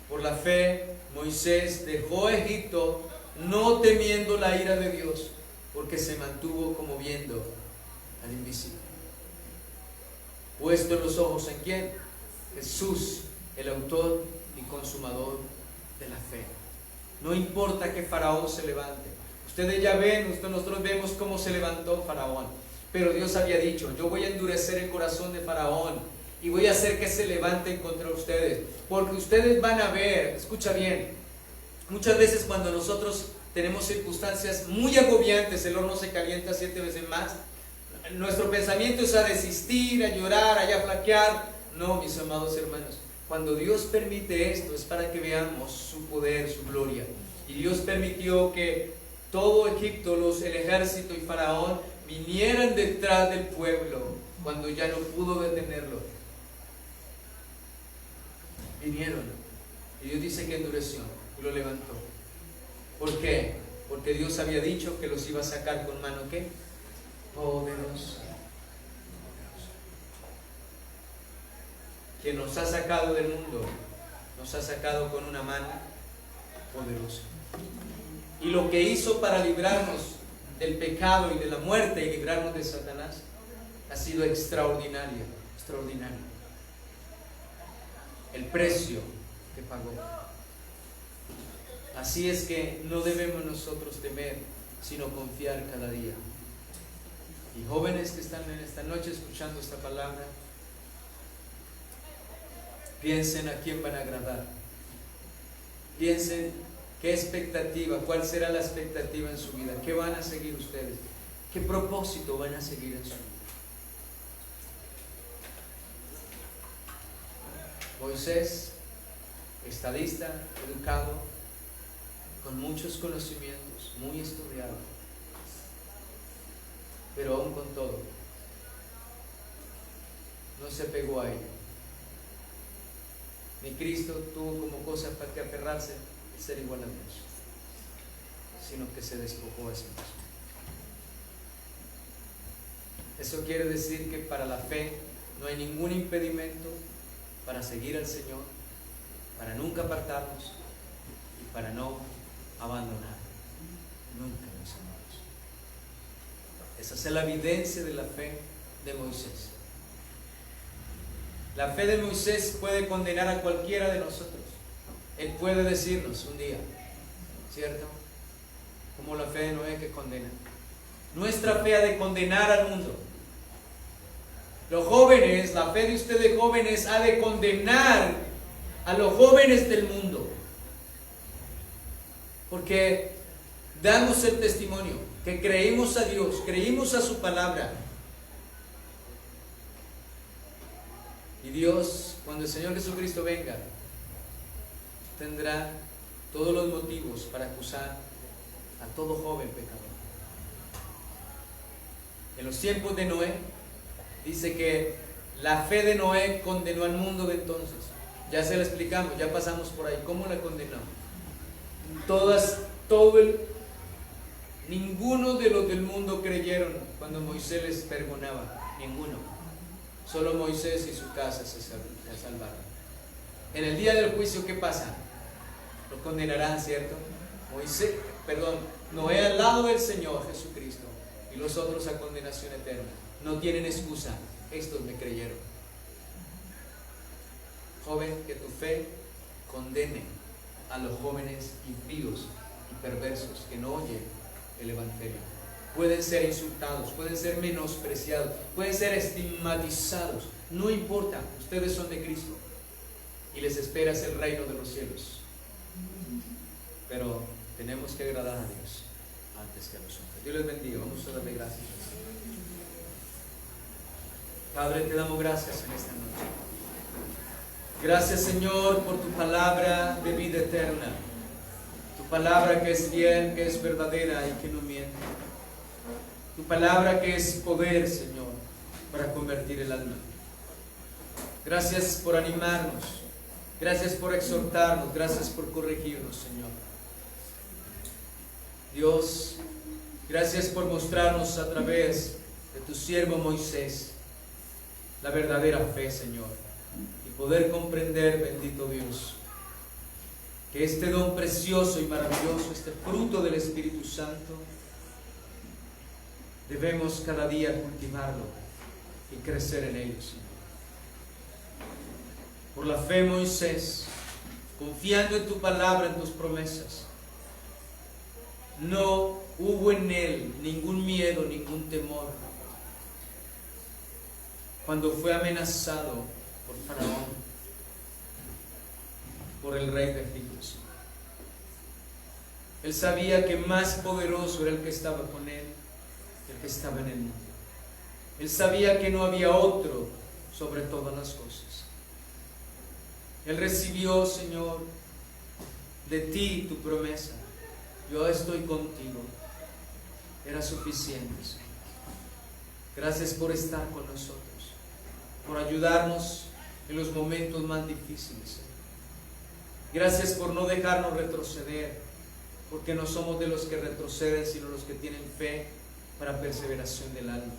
Por la fe, Moisés dejó Egipto no temiendo la ira de Dios, porque se mantuvo como viendo al invisible. Puesto los ojos en ¿quién? Jesús, el autor y consumador de la fe. No importa que Faraón se levante. Ustedes ya ven, nosotros vemos cómo se levantó Faraón. Pero Dios había dicho: yo voy a endurecer el corazón de Faraón y voy a hacer que se levanten contra ustedes. Porque ustedes van a ver, escucha bien, muchas veces cuando nosotros tenemos circunstancias muy agobiantes, el horno se calienta 7 veces más. Nuestro pensamiento es a desistir, a llorar, a flaquear. No, mis amados hermanos, cuando Dios permite esto es para que veamos su poder, su gloria. Y Dios permitió que todo Egipto, el ejército y Faraón vinieran detrás del pueblo cuando ya no pudo detenerlo. Vinieron y Dios dice que endureció y lo levantó. ¿Por qué? Porque Dios había dicho que los iba a sacar con mano ¿qué? Poderosa. Quien nos ha sacado del mundo, nos ha sacado con una mano poderosa. Y lo que hizo para librarnos del pecado y de la muerte y librarnos de Satanás, ha sido extraordinaria, extraordinaria. El precio que pagó. Así es que no debemos nosotros temer, sino confiar cada día. Y jóvenes que están en esta noche escuchando esta palabra, piensen a quién van a agradar. Piensen qué expectativa, cuál será la expectativa en su vida, qué van a seguir ustedes, qué propósito van a seguir en su vida. Moisés, estadista, educado, con muchos conocimientos, muy estudiado, pero aún con todo, no se pegó a ello. Ni Cristo tuvo como cosa para que aferrarse el ser igual a Dios, sino que se despojó a sí mismo. Eso quiere decir que para la fe no hay ningún impedimento para seguir al Señor, para nunca apartarnos y para no abandonar nunca, mis amados. Esa es la evidencia de la fe de Moisés. La fe de Moisés puede condenar a cualquiera de nosotros. Él puede decirnos un día, ¿cierto? Como la fe de Noé que condena. Nuestra fe ha de condenar al mundo. Los jóvenes, la fe de ustedes jóvenes ha de condenar a los jóvenes del mundo. Porque damos el testimonio que creímos a Dios, creímos a su palabra. Y Dios, cuando el Señor Jesucristo venga, tendrá todos los motivos para acusar a todo joven pecador. En los tiempos de Noé, dice que la fe de Noé condenó al mundo de entonces. Ya se la explicamos, ya pasamos por ahí. ¿Cómo la condenó? Ninguno de los del mundo creyeron cuando Moisés les perdonaba. Ninguno. Solo Moisés y su casa se salvaron. En el día del juicio, ¿qué pasa? Lo condenarán, ¿cierto? Noé al lado del Señor Jesucristo y los otros a condenación eterna. No tienen excusa. Estos me creyeron. Joven, que tu fe condene a los jóvenes impíos y perversos que no oyen el Evangelio. Pueden ser insultados, pueden ser menospreciados, pueden ser estigmatizados. No importa, ustedes son de Cristo y les espera el reino de los cielos. Pero tenemos que agradar a Dios antes que a los hombres. Dios les bendiga. Vamos a darle gracias. Padre, te damos gracias en esta noche. Gracias, Señor, por tu palabra de vida eterna. Tu palabra que es fiel, que es verdadera y que no miente. Tu palabra que es poder, Señor, para convertir el alma. Gracias por animarnos. Gracias por exhortarnos. Gracias por corregirnos, Señor. Dios, gracias por mostrarnos a través de tu siervo Moisés la verdadera fe, Señor, y poder comprender, bendito Dios, que este don precioso y maravilloso, este fruto del Espíritu Santo, debemos cada día cultivarlo y crecer en ello, Señor. Por la fe, Moisés, confiando en tu palabra, en tus promesas, no hubo en él ningún miedo, ningún temor. Cuando fue amenazado por Faraón, por el rey de Egipto, él sabía que más poderoso era el que estaba con él, el que estaba en el mundo. Él sabía que no había otro sobre todas las cosas. Él recibió, Señor, de ti tu promesa. Yo estoy contigo. Era suficiente, Señor. Gracias por estar con nosotros, por ayudarnos en los momentos más difíciles, Señor. Gracias por no dejarnos retroceder, porque no somos de los que retroceden, sino los que tienen fe para perseveración del alma.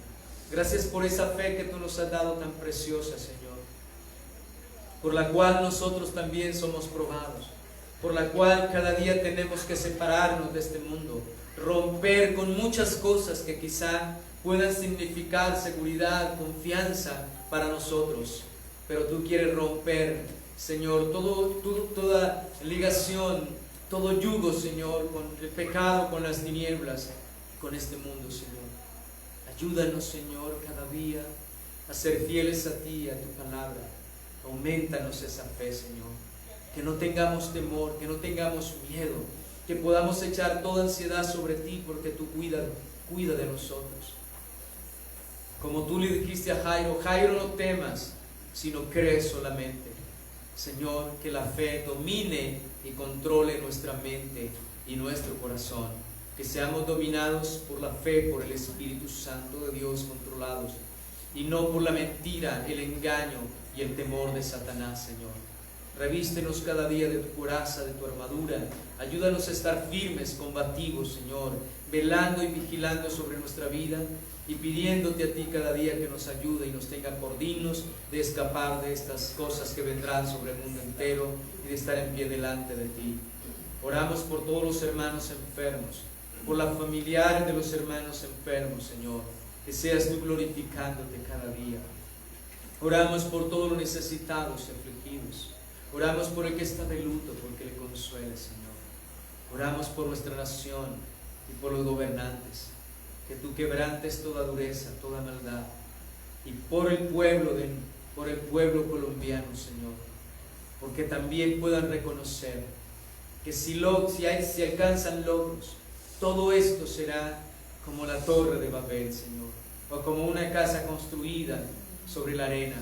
Gracias por esa fe que tú nos has dado tan preciosa, Señor, por la cual nosotros también somos probados, por la cual cada día tenemos que separarnos de este mundo, romper con muchas cosas que quizá puedan significar seguridad, confianza para nosotros. Pero tú quieres romper, Señor, toda ligación, todo yugo, Señor, con el pecado, con las tinieblas, con este mundo, Señor. Ayúdanos, Señor, cada día a ser fieles a ti, a tu palabra. Aumentanos esa fe, Señor. Que no tengamos temor, que no tengamos miedo, que podamos echar toda ansiedad sobre ti, porque tú cuida de nosotros. Como tú le dijiste a Jairo, Jairo, no temas, sino crees solamente. Señor, que la fe domine y controle nuestra mente y nuestro corazón. Que seamos dominados por la fe, por el Espíritu Santo de Dios, controlados, y no por la mentira, el engaño y el temor de Satanás, Señor. Revístenos cada día de tu coraza, de tu armadura. Ayúdanos a estar firmes, combativos, Señor, velando y vigilando sobre nuestra vida y pidiéndote a ti cada día que nos ayude y nos tenga por dignos de escapar de estas cosas que vendrán sobre el mundo entero y de estar en pie delante de ti. Oramos por todos los hermanos enfermos, por las familiares de los hermanos enfermos, Señor, que seas tú glorificándote cada día. Oramos por todos los necesitados y afligidos. Oramos por el que está de luto, porque le consuele, Señor. Oramos por nuestra nación y por los gobernantes, que tú quebrantes toda dureza, toda maldad, y por el pueblo colombiano, Señor, porque también puedan reconocer que si alcanzan logros, todo esto será como la torre de Babel, Señor, o como una casa construida sobre la arena.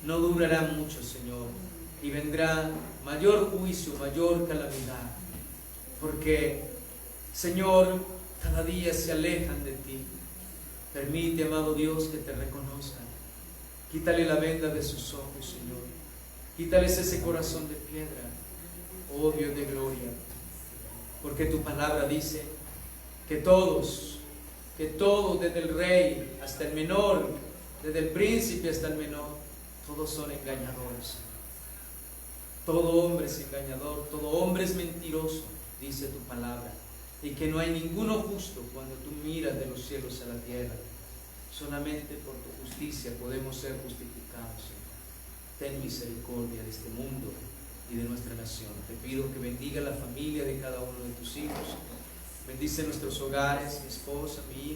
No durará mucho, Señor, y vendrá mayor juicio, mayor calamidad, porque, Señor, cada día se alejan de ti. Permite, amado Dios, que te reconozcan. Quítale la venda de sus ojos, Señor. Quítales ese corazón de piedra, oh Dios de gloria, porque tu palabra dice que todos, desde el rey hasta el menor, desde el príncipe hasta el menor, todos son engañadores. Todo hombre es engañador, todo hombre es mentiroso, dice tu palabra, y que no hay ninguno justo cuando tú miras de los cielos a la tierra. Solamente por tu justicia podemos ser justificados, Señor. Ten misericordia de este mundo y de nuestra nación. Te pido que bendiga la familia de cada uno de tus hijos. Bendice nuestros hogares, mi esposa, mi hijo.